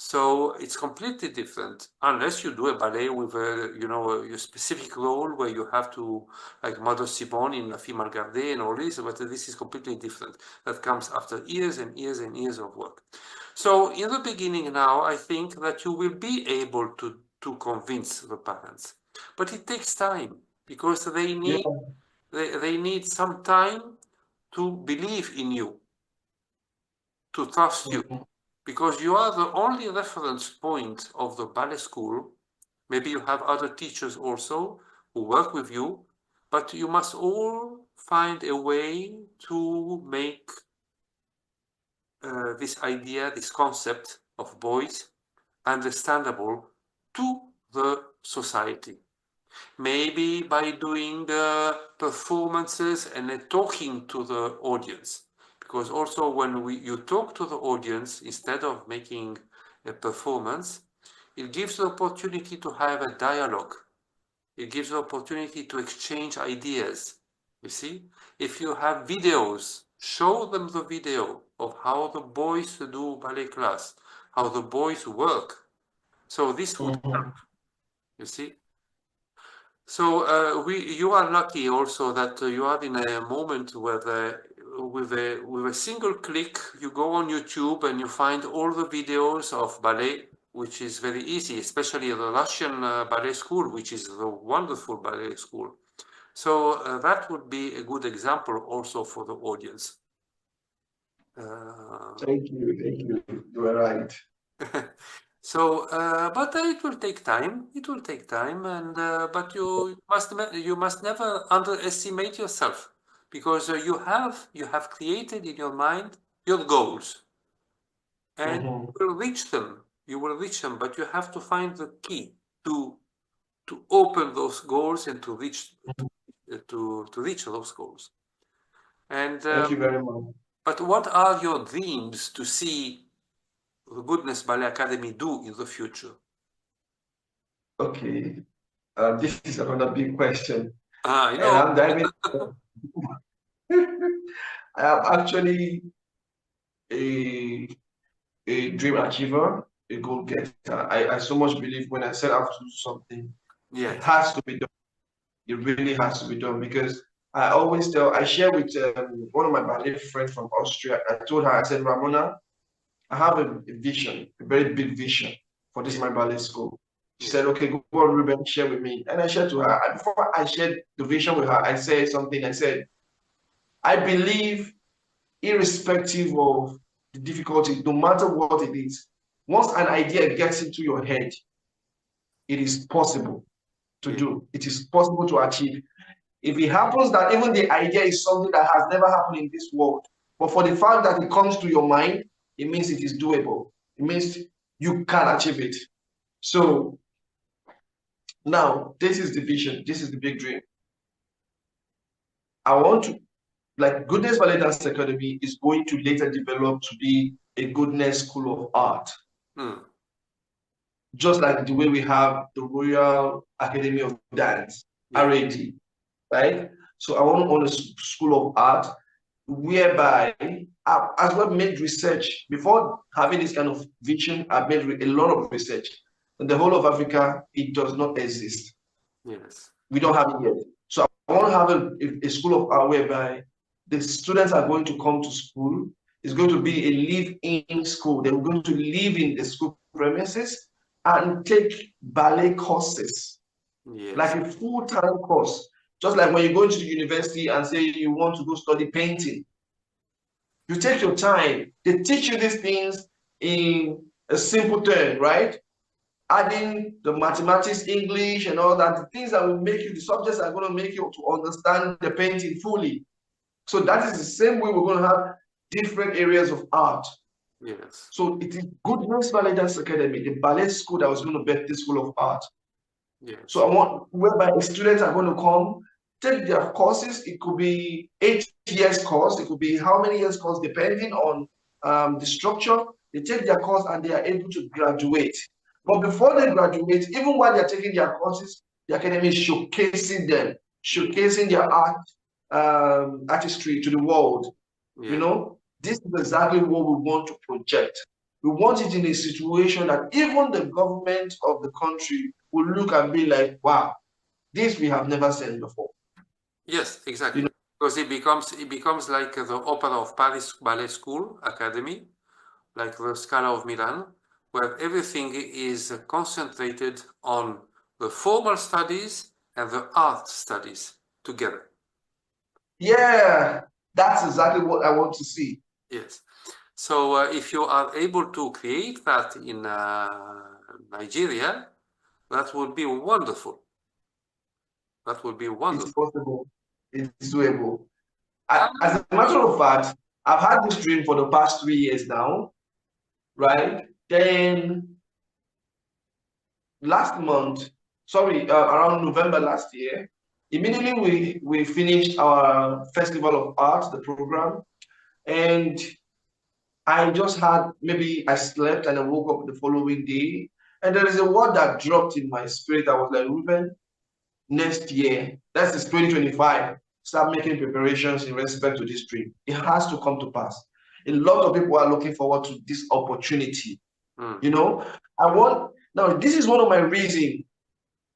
A: So it's completely different unless you do a ballet with a specific role where you have to, like Mother Simone in La Fille Margardée and all this, but this is completely different. That comes after years and years and years of work. So in the beginning now, I think that you will be able to convince the parents, but it takes time because
B: Yeah.
A: they need some time to believe in you, to trust you,
B: Mhm.
A: because you are the only reference point of the ballet school. Maybe you have other teachers also who work with you, but you must all find a way to make this idea, this concept of boys understandable to the society. Maybe by doing performances and talking to the audience. Because also when you talk to the audience, instead of making a performance, it gives the opportunity to have a dialogue. It gives the opportunity to exchange ideas. You see, if you have videos, show them the video of how the boys do ballet class, how the boys work. So this would help,
B: Mhm.
A: you see. So you are lucky also that you are in a moment where with a single click you go on YouTube and you find all the videos of ballet, which is very easy, especially the Russian ballet school, which is a wonderful ballet school. So that would be a good example also for the audience. Uh,
B: Thank you. Thank you. You are right.
A: So, but it will take time. It will take time, and but you must never underestimate yourself because you have created in your mind your goals, and
B: Mhm.
A: you will reach them. You will reach them, but you have to find the key to to open those goals and to reach to reach those goals. And
B: Thank you very much.
A: but what are your dreams to see the Goodness Ballet Academy do in the future?
B: Okay. This is another big question,
A: I
B: and
A: know.
B: I'm diving. I am actually a a dream achiever, a goal getter. I so much believe when I set out to do something, it
A: Yes.
B: has to be done. It really has to be done because I share with one of my ballet friends from Austria. I told her, I said, Ramona, I have a vision, a very big vision for this
A: Yeah.
B: my ballet school. She
A: Yeah.
B: said, okay, go on, Reuben, share with me. And I shared to her. And before I shared the vision with her, I said something. I said, I believe, irrespective of the difficulty, no matter what it is, once an idea gets into your head, it is possible to
A: Yeah.
B: do. It is possible to achieve. If it happens that even the idea is something that has never happened in this world, but for the fact that it comes to your mind, it means it is doable. It means you can achieve it. So now this is the vision. This is the big dream. I want to, like Goodness Ballet Dance Academy is going to later develop to be a goodness school of art,
A: Mm.
B: just like the way we have the Royal Academy of Dance,
A: Yeah.
B: RAD, right? So I want to own a school of art whereby I've as well made research before having this kind of vision. I've made a lot of research. In the whole of Africa, it does not exist.
A: Yes.
B: We don't have it yet. So I want to have a school of art whereby the students are going to come to school. It's going to be a live-in school. They're going to live in the school premises and take ballet courses, like
A: Yes.
B: a full-time course. Just like when you go into the university and say you want to go study painting, you take your time. They teach you these things in a simple term, right? Adding the mathematics, English, and all that, the things that will make you, the subjects are going to make you to understand the painting fully. So that is the same way we're going to have different areas of art.
A: Yes.
B: So it is Goodness Ballet Dance Academy, the ballet school that was going to be the school of art. So
A: Yes.
B: I want whereby the students are going to come, take their courses. It could be 8 years course, it could be how many years course, depending on the structure. They take their course and they are able to graduate. But before they graduate, even while they're taking their courses, the academy is showcasing them, showcasing their artistry to the world. You
A: Yeah.
B: know, this is exactly what we want to project. We want it in a situation that even the government of the country will look and be like, wow, this we have never seen before.
A: Yes,
B: You
A: exactly.
B: know,
A: Because it becomes like the Opera of Paris Ballet School Academy, like the Scala of Milan, where everything is concentrated on the formal studies and the art studies together.
B: yeah, that's exactly what I want to see.
A: Yes. So if you are able to create that in Nigeria, that would be wonderful. That would be
B: It's
A: wonderful.
B: possible, it's doable.
A: How
B: As a matter of fact, I've had this dream for the past 3 years now, right? Then last month, sorry, around November last year, immediately we finished our Festival of Art, the program, and I just had, maybe I slept and I woke up the following day, and there is a word that dropped in my spirit. I was like, Reuben, next year, that is 2025, start making preparations in respect to this dream. It has to come to pass. A lot of people are looking forward to this opportunity.
A: mm,
B: You know, now this is one of my reasons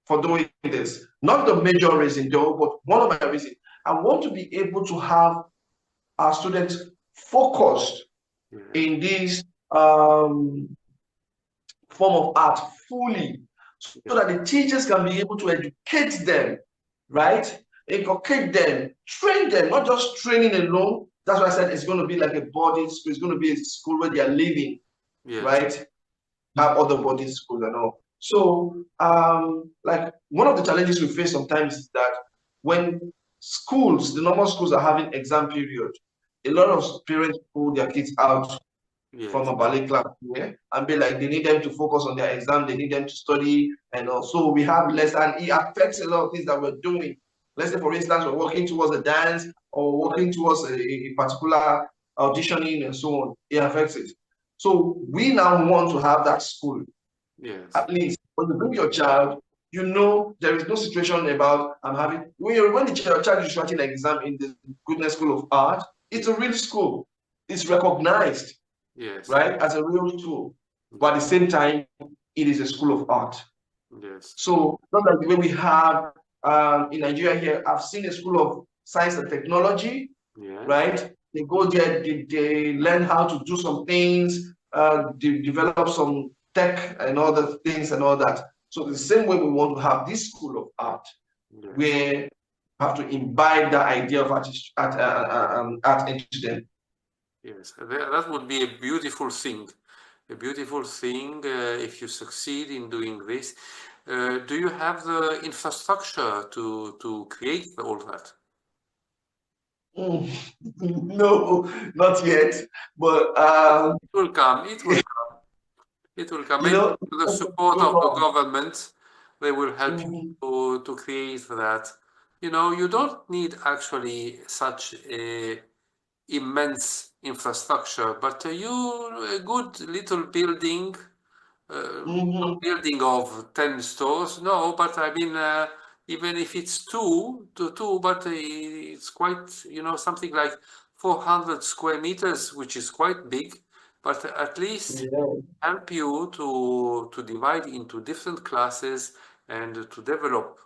B: for doing this. Not the major reason though, but one of my reasons. I want to be able to have our students focused
A: yes,
B: in this form of art fully, so
A: yes,
B: that the teachers can be able to educate them, right? Inculcate them, train them, not just training alone. That's why I said it's going to be like a boarding school. It's going to be a school where they are living,
A: yes,
B: right? Have other boarding schools and all. So, like one of the challenges we face sometimes is that when schools, the normal schools are having exam period, a lot of parents pull their kids out from
A: yes,
B: a ballet class here and be like, they need them to focus on their exam, they need them to study, and also we have less, and it affects a lot of things that we're doing. Let's say, for instance, we're working towards a dance or working towards a particular auditioning and so on. It affects it. So we now want to have that school.
A: yes,
B: At least when you bring your child, you know there is no situation about I'm having when the child is writing an exam in the Goodness School of Art, it's a real school. It's recognized,
A: yes,
B: right, as a real school. But
A: yes,
B: at the same time, it is a school of art.
A: yes,
B: So not like the way we have in Nigeria here. I've seen a school of science and technology,
A: yes,
B: right? They go there, they learn how to do some things, they develop some tech and other things and all that. So the same way we want to have this school of art,
A: yes,
B: where we have to imbibe that idea of art into them.
A: yes. That would be a beautiful thing. A beautiful thing if you succeed in doing this. Do you have the infrastructure to create all that?
B: Mm, no, not yet.
A: But
B: But
A: it will come. It will come. It will come.
B: you
A: Maybe
B: know,
A: with the support
B: no
A: of the
B: problem.
A: government, they will help
B: Mhm.
A: you to create that. You know, you don't need actually such a immense infrastructure, but a good little building, not
B: Mhm.
A: building of 10 stores, no, but I mean, even if it's two, but it's quite, you know, something like 400 square meters, which is quite big, but at least
B: Yeah.
A: help you to divide into different classes and to develop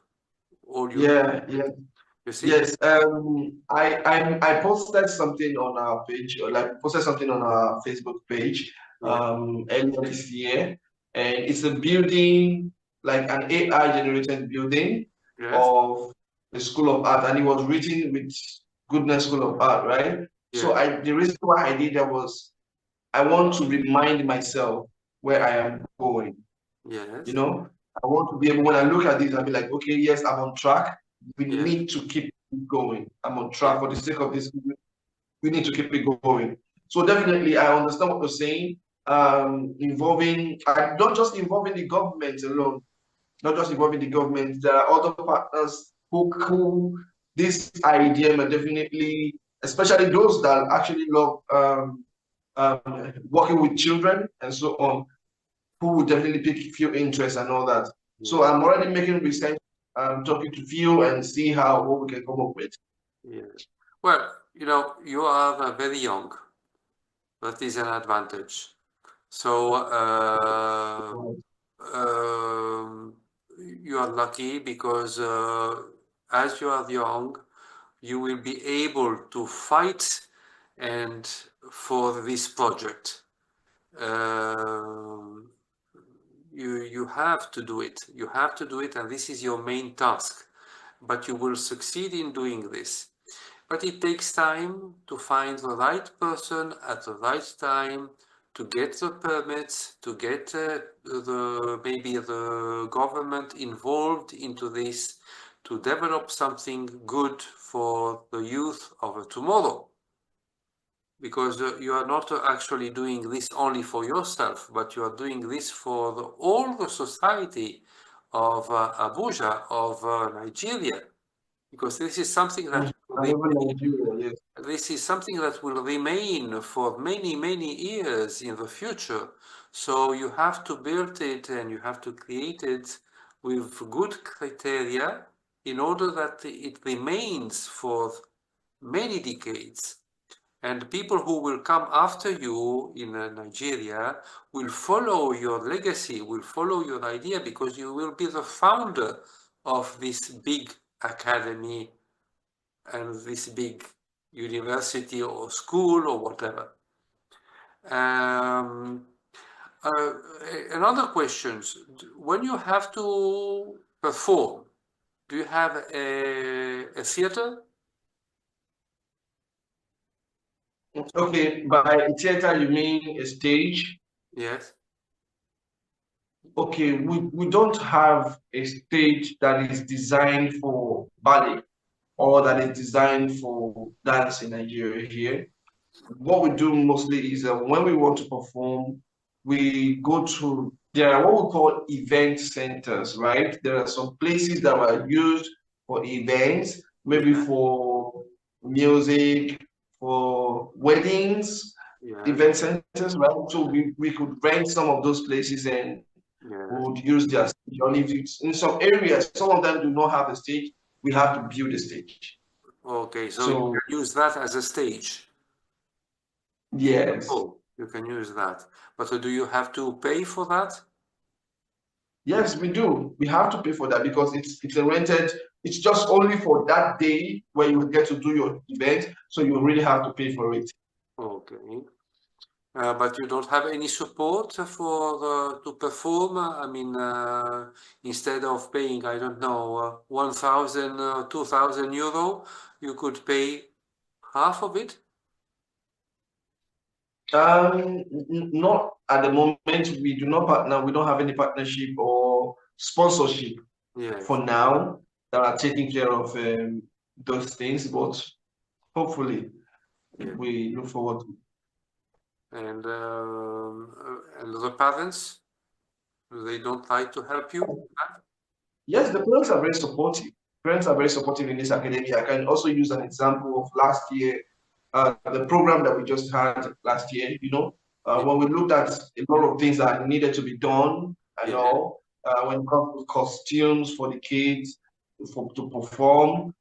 A: all your,
B: Yeah, yeah.
A: you see?
B: Yes, I posted something on our page, or like posted something on our Facebook page
A: Yeah,
B: earlier this year, and it's a building, like an AI generated building
A: yes,
B: of the School of Art, and it was written with Goodness School of Art, right? So
A: yeah,
B: the reason why I did that was I want to remind myself where I am going. You
A: yes,
B: know, I want to be able, when I look at this, I'll be like, okay, yes, I'm on track. We
A: yes,
B: need to keep it going. I'm on
A: yes,
B: track for the sake of this. We need to keep it going. So definitely, I understand what you're saying. Involving, not just involving the government alone, not just involving the government. There are other partners who this idea may definitely, especially those that actually love working with children and so on. who will definitely pick few interest and all that. So
A: Yeah.
B: I'm already making research, talking to few and see how what we can come up with.
A: Yeah. Well, you are very young. That is an advantage. So um, you are lucky because as you are young, you will be able to fight and for this project. Um, you have to do it. You have to do it, and this is your main task. But you will succeed in doing this. But it takes time to find the right person at the right time, to get the permits, to get maybe the government involved into this, to develop something good for the youth of tomorrow. Because you are not actually doing this only for yourself, but you are doing this for all the society of Abuja, of Nigeria, because this is something that will
B: And even
A: remain,
B: Nigeria, yes.
A: this is something that will remain for many, many years in the future. So you have to build it and you have to create it with good criteria in order that it remains for many decades. And people who will come after you in Nigeria will follow your legacy, will follow your idea, because you will be the founder of this big academy and this big university or school or whatever. Um, uh, Another question, when you have to perform, do you have a theater?
B: Okay, by theater you mean a stage?
A: Yes.
B: Okay, we don't have a stage that is designed for ballet or that is designed for dance in Nigeria here. What we do mostly is when we want to perform, we go to, there are what we call event centers, right? There are some places that are used for events, maybe
A: Yeah.
B: for music, for weddings,
A: Yes.
B: event centers, right? So we could rent some of those places and we
A: Yes.
B: would use their stage. Or if it's in some areas, some of them do not have a stage, we have to build a stage.
A: Okay, so you
B: So
A: can use that as a stage.
B: yes.
A: Oh, you can use that. But do you have to pay for that?
B: Yes, we do. We have to pay for that because it's a rented, it's just only for that day where you get to do your event. So you really have to pay for it.
A: Okay. But you don't have any support for to perform? I mean, instead of paying, I don't know, 1,000, 2,000 euro, you could pay half of it?
B: Not at the moment. We do not partner. We don't have any partnership or sponsorship for
A: Yes.
B: now that are taking care of those things. But hopefully,
A: Yeah.
B: we look forward to.
A: And the parents, they don't try to help you?
B: Yes, the parents are very supportive. Parents are very supportive in this academy. I can also use an example of last year, the program that we just had last year.
A: Yeah.
B: When we looked at a lot of things that needed to be done and
A: Yeah.
B: all, when it comes to costumes for the kids, to perform,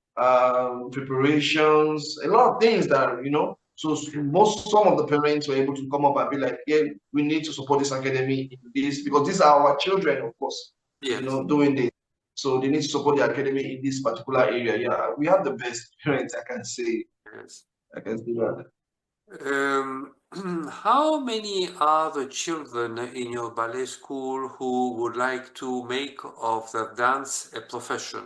B: preparations, a lot of things that. So some of the parents were able to come up and be like, yeah, we need to support this academy in this because these are our children, of course,
A: Yes.
B: doing this. So they need to support the academy in this particular area. Yeah, we have the best parents, I can say.
A: Yes.
B: I can say that.
A: Um, how many are the children in your ballet school who would like to make of the dance a profession,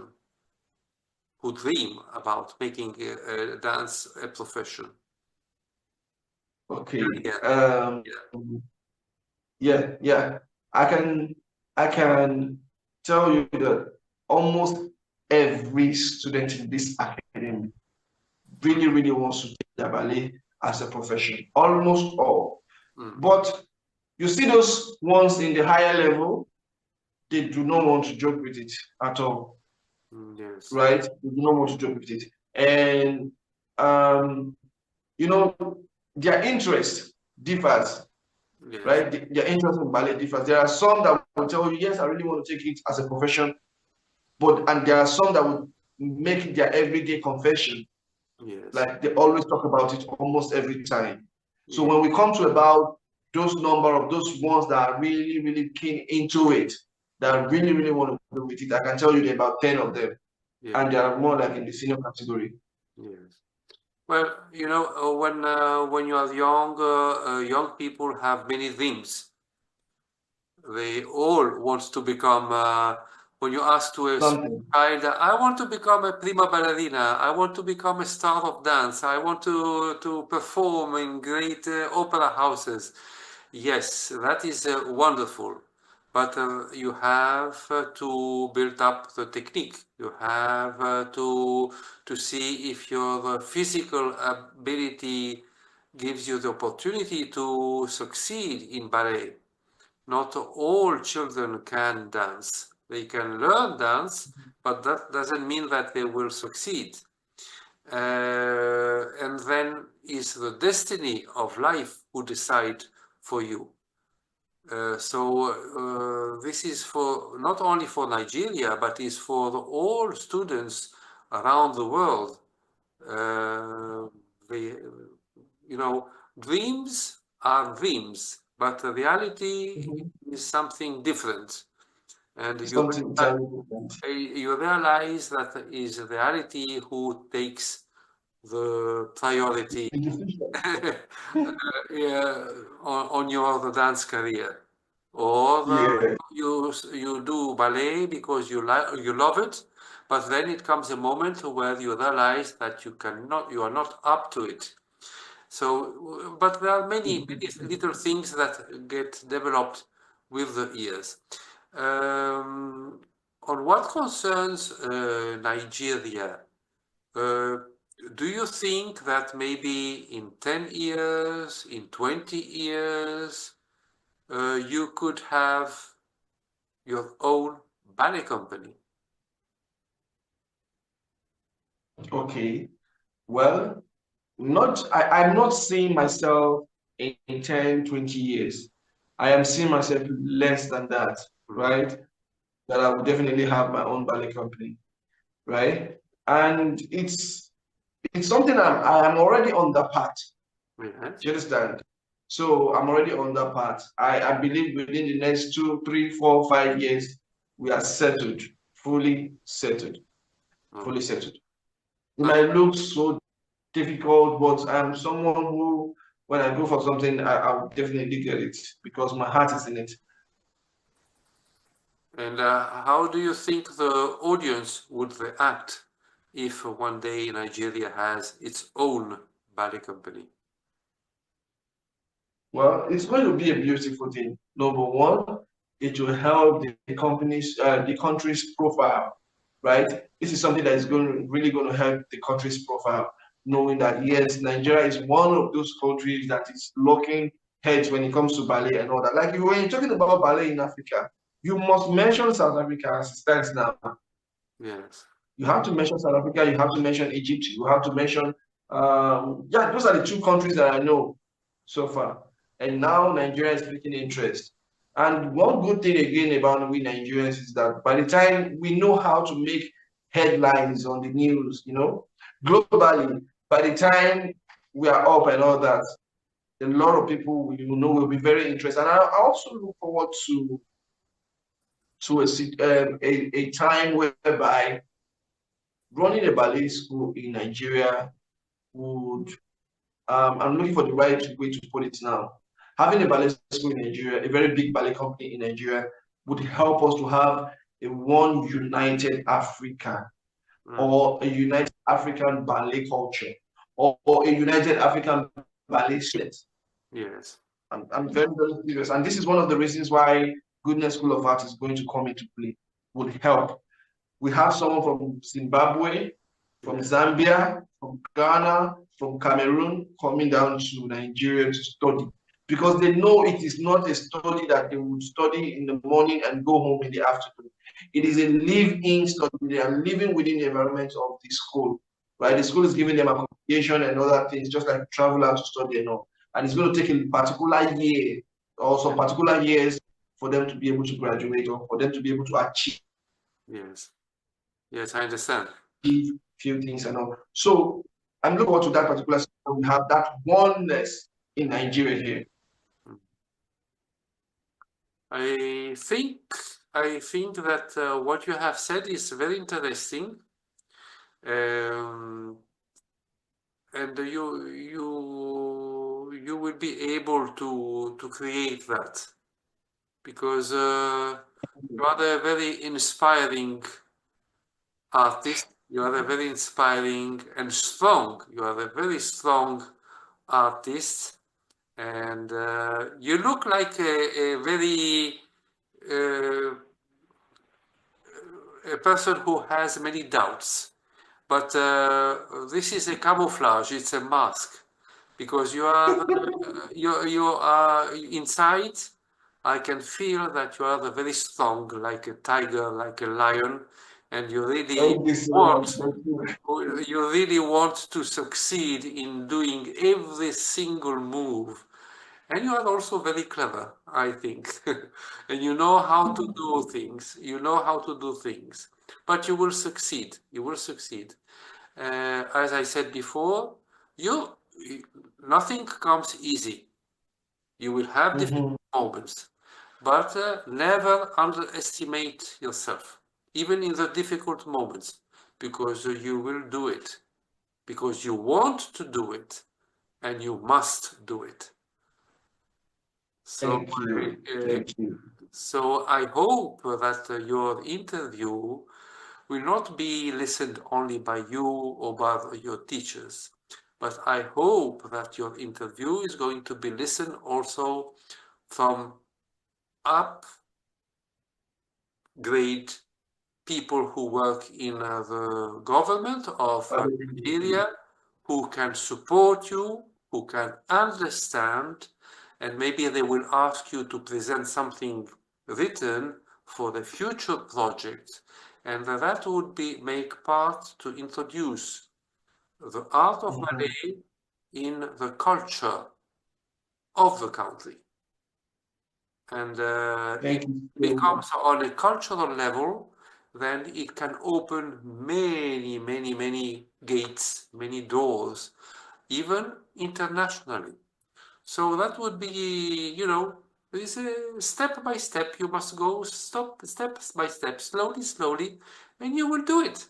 A: who dream about making dance a profession?
B: Okay.
A: Yeah,
B: Um,
A: yeah,
B: yeah. I can I can tell you that almost every student in this academy really wants to take the ballet as a profession. Almost all.
A: mm,
B: But you see those ones in the higher level, they do not want to joke with it at all.
A: yes,
B: Right? We do not want to joke with it. And um, you know, their interest differs.
A: Yes.
B: right? Their interest in ballet differs. There are some that will tell you, yes, I really want to take it as a profession, and there are some that would make it their everyday confession.
A: Yes.
B: Like they always talk about it almost every time. So
A: Yeah.
B: when we come to about those number of those ones that are really, really keen into it, that really, really want to do with it, I can tell you there are about 10 of them.
A: Yeah.
B: And they are more like in the senior category.
A: Yes. Well, when you are young, young people have many dreams. They all want to become. When you ask to a
B: Something.
A: child, I want to become a prima ballerina. I want to become a star of dance. I want to perform in great opera houses. Yes, that is wonderful. But you have to build up the technique. You have to see if your physical ability gives you the opportunity to succeed in ballet. Not all children can dance. They can learn dance, but that doesn't mean that they will succeed. And then is the destiny of life who decide for you. This is for not only for Nigeria, but is for all students around the world. Uh, they, Dreams are dreams, but the reality is something different. And
B: Something entirely different.
A: you realize that is reality who takes the priority
B: The decision.
A: yeah, on your dance career, or
B: Yeah.
A: you do ballet because you love it, but then it comes a moment where you realize that you are not up to it. So, but there are many little things that get developed with the years. Um, on what concerns Nigeria, uh, do you think that maybe in 10 years, in 20 years, you could have your own ballet company?
B: Okay. Well, I'm not seeing myself in 10, 20 years. I am seeing myself less than that,
A: Mm.
B: right? That I will definitely have my own ballet company, right? And it's something I am already on that path.
A: Yes.
B: Do you understand? So I'm already on that path. I believe within the next 2, 3, 4, 5 years, we are settled, fully settled, fully
A: Okay.
B: settled. It
A: But
B: might look so difficult, but I'm someone who, when I go for something, I'll definitely get it because my heart is in it.
A: and how do you think the audience would react if one day Nigeria has its own ballet company?
B: Well, it's going to be a beautiful thing. Number one, it will help the country's profile, right? This is something that is really going to help the country's profile, knowing that yes, Nigeria is one of those countries that is locking heads when it comes to ballet and all that. Like when you're talking about ballet in Africa, you must mention South Africa as it stands now.
A: Yes.
B: You have to mention South Africa, you have to mention Egypt, you have to mention, yeah, those are the two countries that I know so far. And now Nigeria is taking interest. And one good thing again about we Nigerians is that by the time we know how to make headlines on the news, globally, by the time we are up and all that, a lot of people will be very interested. And I also look forward to a time whereby running a ballet school in Nigeria would, I'm looking for the right way to put it now. Having a ballet school in Nigeria, a very big ballet company in Nigeria, would help us to have a one united Africa
A: Mm.
B: or a united African ballet culture or a united African ballet set.
A: Yes.
B: I'm very, very serious. And this is one of the reasons why Goodness School of Art is going to come into play, would help. We have someone from Zimbabwe, from
A: Yeah.
B: Zambia, from Ghana, from Cameroon coming down to Nigeria to study because they know it is not a study that they would study in the morning and go home in the afternoon. It is a live-in study. They are living within the environment of the school, right?
A: Yeah.
B: The school is giving them accommodation and other things, just like travel out to study and all. And it's going to take a particular year or some particular years for them to be able to graduate or for them to be able to achieve
A: Yes. Yes, I understand.
B: few things and all. So I'm looking forward to that particular system. We have that oneness in Nigeria here.
A: I think that what you have said is very interesting, and you will be able to create that because you are a very inspiring artist. You are a very inspiring and strong. You are a very strong artist, and you look like a very a person who has many doubts. But this is a camouflage, it's a mask, because you are inside. I can feel that you are very strong, like a tiger, like a lion, and you really
B: Thank you so much.
A: want you really want to succeed in doing every single move. And you are also very clever, I think. And you know how to do things. You know how to do things. But you will succeed. You will succeed. As I said before, you nothing comes easy. You will have difficult moments, but never underestimate yourself, even in the difficult moments, because you will do it, because you want to do it, and you must do it. So,
B: Thank you. Thank you.
A: so I hope that your interview will not be listened only by you or by your teachers, but I hope that your interview is going to be listened also from upgrade people who work in the government of Nigeria, who can support you, who can understand, and maybe they will ask you to present something written for the future project, and that would be make part to introduce the art of ballet in the culture of the country. And
B: Thank
A: it
B: you so
A: becomes
B: much.
A: on a cultural level, then it can open many gates, many doors, even internationally. So that would be, this step by step. You must go step by step, slowly, and you will do it.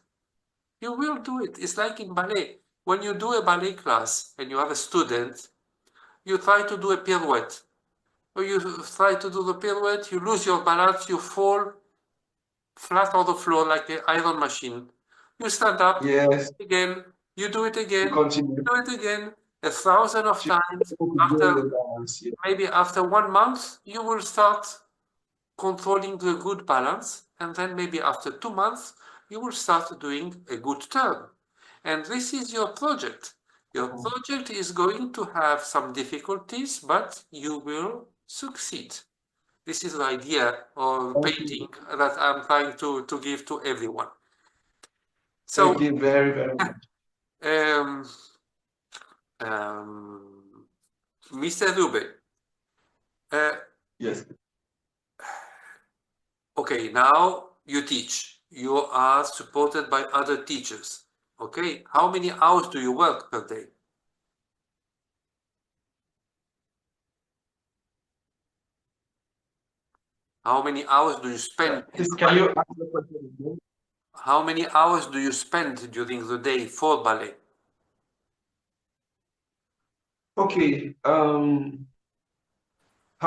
A: You will do it. It's like in ballet. When you do a ballet class and you have a student, you try to do a pirouette. Or you try to do the pirouette, you lose your balance, you fall flat on the floor like an iron machine. You stand up
B: Yes,
A: again, you do it
B: you
A: again,
B: continue
A: do it again, 1,000 of
B: to
A: times.
B: build
A: After
B: the balance. Yeah.
A: maybe after 1 month, you will start controlling the good balance, and then maybe after 2 months, you will start doing a good turn. And this is your project. Your project is going to have some difficulties, but you will succeed. This is the idea of
B: Thank
A: painting
B: you.
A: that I'm trying to give to everyone.
B: Thank
A: So,
B: you very, very much.
A: um, um, Mr. Reuben, uh,
B: Yes.
A: okay, now you teach. You are supported by other teachers. Okay, how many hours do you work per day? How many hours do you spend?
B: Please, can you ask the question again?
A: How many hours do you spend during the day for ballet?
B: Okay. How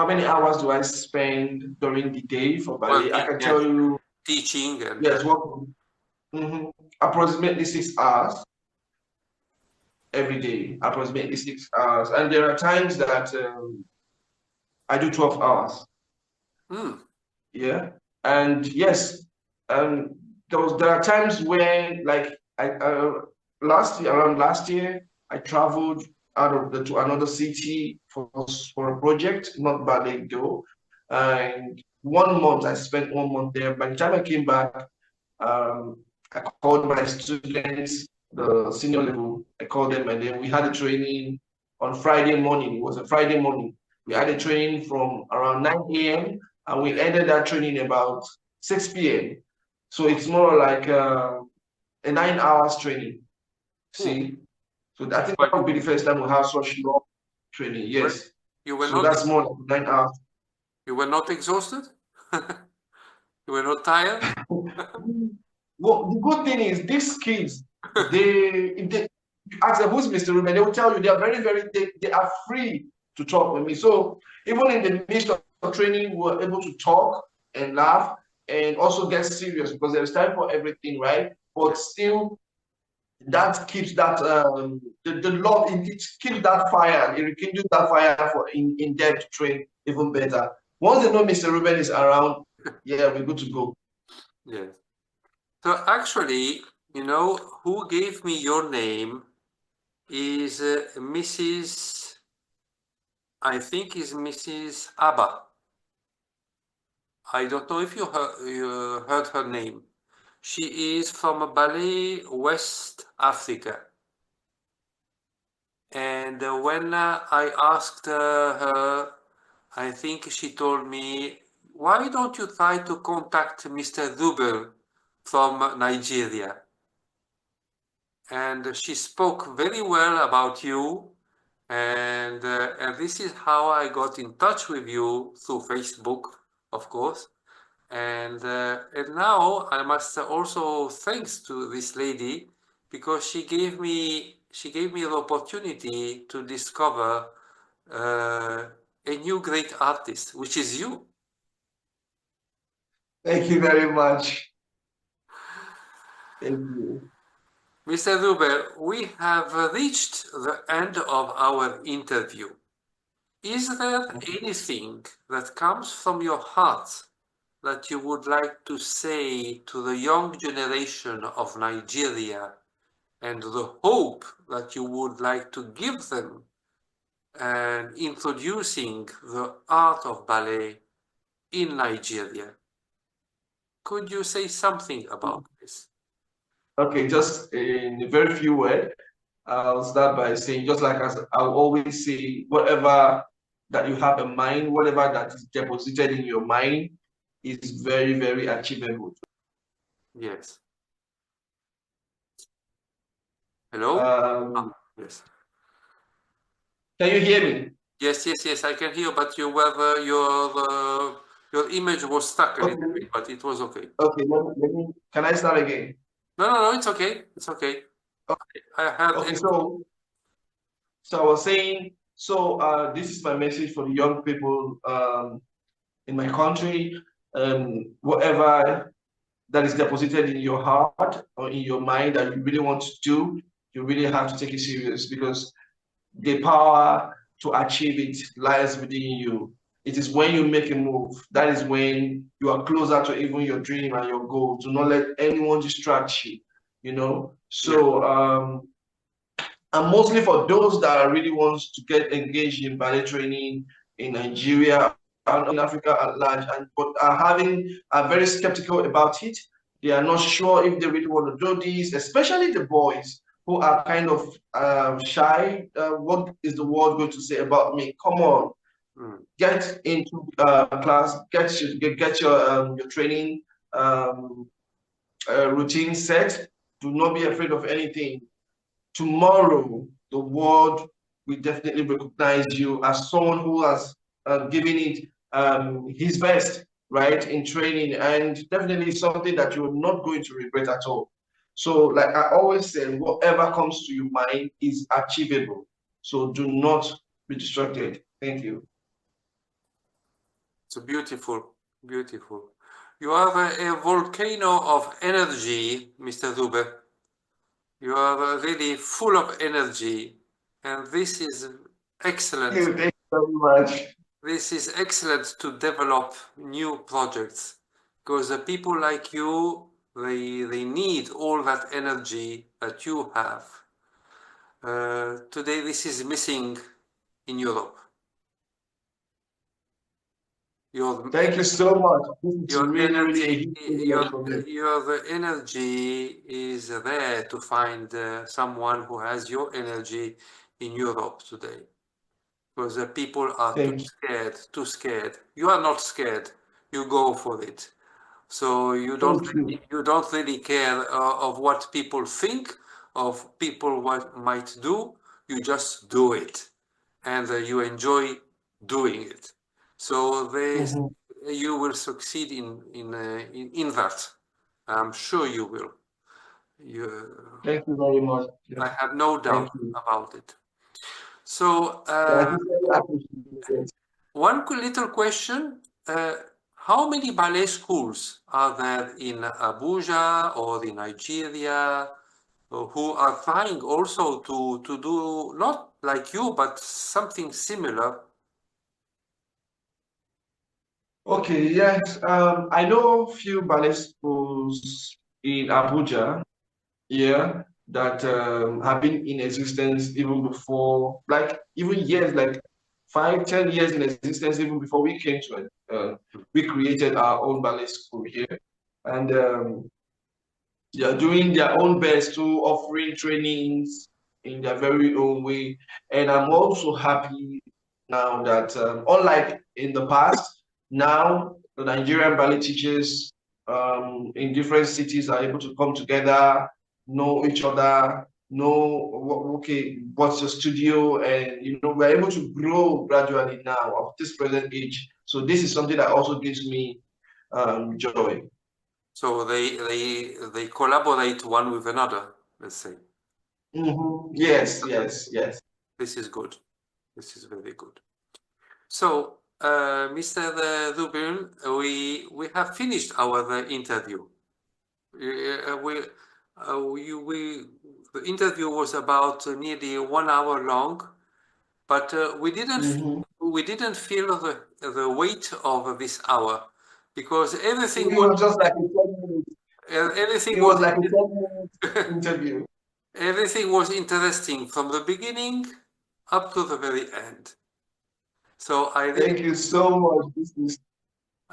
B: many hours do I spend during the day for ballet? I
A: Working,
B: can tell
A: yes,
B: you,
A: teaching and
B: yes, working. Approximately 6 hours every day, approximately 6 hours. And there are times that I do 12 hours.
A: mm,
B: Yeah. And yes, um, there are times when, like, around last year, I traveled to another city for a project, not ballet though. And 1 month, I spent 1 month there. By the time I came back, I called my students, the senior level. I called them, and then we had a training on Friday morning. It was a Friday morning. We had a training from around 9 a.m. and we ended that training about 6 p.m. So it's more like a 9 hours training.
A: Oh,
B: See? So I think that
A: but
B: would be the first time we have such long training.
A: well,
B: Yes.
A: you were
B: So
A: not
B: that's more like 9 hours.
A: you were not exhausted? You were not tired?
B: Well, the good thing is these kids, if they you ask them who's Mr. Reuben, they will tell you they are they are free to talk with me. So even in the midst of training, we're able to talk and laugh and also get serious because there's time for everything, right?
A: Yeah.
B: But still that keeps that the love it keeps that fire, it rekindles that fire for in them to train even better. Once they know Mr. Reuben is around, yeah, we're good to go.
A: Yes. So actually, you know, who gave me your name is Mrs. I think is Mrs. Abba. I don't know if you heard her name. She is from Ballet, West Africa. And when I asked her, I think she told me, why don't you try to contact Mr. Reuben from Nigeria? And she spoke very well about you. And this is how I got in touch with you through Facebook, of course. And now I must also thanks to this lady because she gave me the opportunity to discover a new great artist, which is you.
B: Thank you very much. Thank you.
A: Mr. Reuben, we have reached the end of our interview. Is there anything that comes from your heart that you would like to say to the young generation of Nigeria and the hope that you would like to give them and introducing the art of ballet in Nigeria? Could you say something about this?
B: Okay, just in a very few words, I'll start by saying, just like as I'll always say, whatever that you have in mind, whatever that is deposited in your mind is very, very achievable.
A: Yes. Hello?
B: Um,
A: Yes.
B: can you hear me?
A: Yes, yes, yes, I can hear, but you were your image was stuck a little
B: Okay,
A: bit, but it was okay.
B: okay, can I start again?
A: No, no, no, it's okay. It's okay. I heard
B: Okay,
A: everything.
B: so I was saying, this is my message for the young people in my country. Whatever that is deposited in your heart or in your mind that you really want to do, you really have to take it serious because the power to achieve it lies within you. It is when you make a move, that is when you are closer to even your dream and your goal. Do not let anyone distract you, you know.
A: Yeah,
B: And mostly for those that really want to get engaged in ballet training in Nigeria and in Africa at large, and but are very skeptical about it. They are not sure if they really want to do this, especially the boys who are kind of shy. What is the world going to say about me? Come on,
A: mm,
B: get into class, get your training um, routine set. Do not be afraid of anything. Tomorrow, the world will definitely recognize you as someone who has given it his best, right, in training, and definitely something that you're not going to regret at all. So, like I always say, whatever comes to your mind is achievable. So do not be distracted. Thank you.
A: it's beautiful, beautiful. You are a volcano of energy, Mr. Dube. You are really full of energy, and this is excellent.
B: Thank you very much.
A: This is excellent to develop new projects because the people like you, they need all that energy that you have. Today, this is missing in Europe. Your
B: Thank you so much. This is
A: your
B: really, really a
A: energy,
B: huge privilege for me.
A: your energy is rare to find someone who has your energy in Europe today. because people are
B: Thank you.
A: too scared. You are not scared. You go for it. So
B: Thank you.
A: you don't really care of what people think, of people what might do. You just do it, and you enjoy doing it. So
B: Mhm.
A: you will succeed in that. I'm sure you will. You,
B: Thank you very much.
A: I
B: Yeah.
A: have no doubt
B: Thank you.
A: about it. So
B: Yeah, I sincerely appreciate it.
A: one little question. How many ballet schools are there in Abuja or in Nigeria who are trying also to do not like you, but something similar?
B: Okay, yes. I know few ballet schools in Abuja, yeah, that have been in existence even before, like even years, like 5, 10 years in existence, even before we came to it. We created our own ballet school here, and they are doing their own best to offering trainings in their very own way. And I'm also happy now that, unlike in the past, now the Nigerian ballet teachers in different cities are able to come together, know each other, know okay, what's your studio, and we're able to grow gradually now of this present age. So this is something that also gives me joy.
A: So they collaborate one with another, let's say.
B: Yes, yes, yes.
A: This is good. This is very good. So, Mr. Reuben, we have finished our interview. We, the interview was about nearly 1 hour long, but
B: hmm
A: we didn't feel the weight of this hour because
B: It was just like a 10 minutes.
A: everything
B: It
A: was
B: was like a 10 minute interview.
A: everything was interesting from the beginning up to the very end. So I really
B: Thank you so much.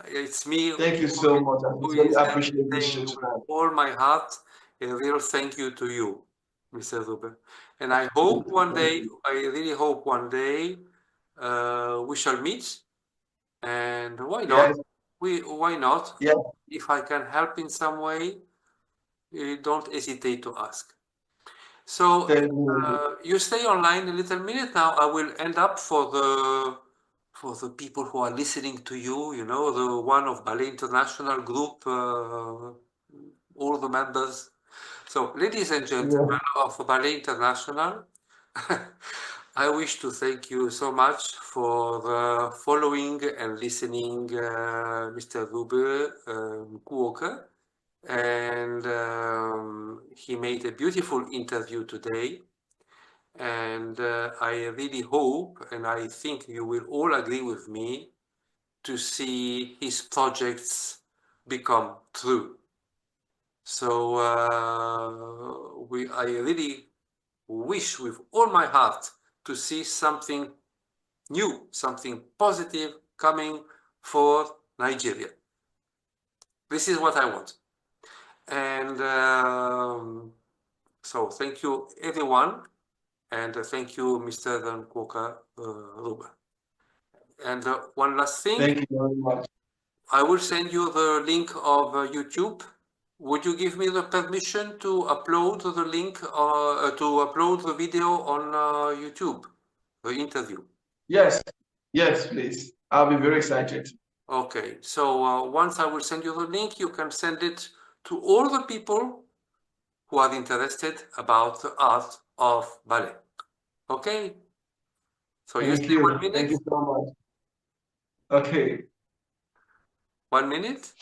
A: it's me
B: Thank you so much. I
A: who
B: sincerely
A: is
B: appreciate this
A: saying
B: show
A: with
B: tonight.
A: all my heart a real thank you to you, Mr. Reuben. And I hope one
B: Thank
A: day,
B: you.
A: I really hope one day we shall meet. And why not?
B: Yes,
A: Why not?
B: yes.
A: If I can help in some way, don't hesitate to ask. So
B: Definitely.
A: you stay online a little minute now. I will end up for the people who are listening to you. You know, the one of Ballet International group, all the members. So, ladies and
B: Yeah.
A: gentlemen of Ballet International, I wish to thank you so much for following and listening, Mr. Rube Kuoka. And he made a beautiful interview today. And I really hope, and I think you will all agree with me, to see his projects become true. So I really wish with all my heart to see something new, something positive coming for Nigeria. This is what I want. And so thank you everyone, and thank you Mr. Dan Koka Ruba. And one last thing,
B: Thank you very much.
A: I will send you the link of YouTube. Would you give me the permission to upload the link to upload the video on YouTube, the interview?
B: Yes, yes, please. I'll be very excited.
A: Okay, so once I will send you the link, you can send it to all the people who are interested about the art of ballet. Okay, so you
B: Thank
A: say
B: you. Thank you so much. Okay.
A: 1 minute.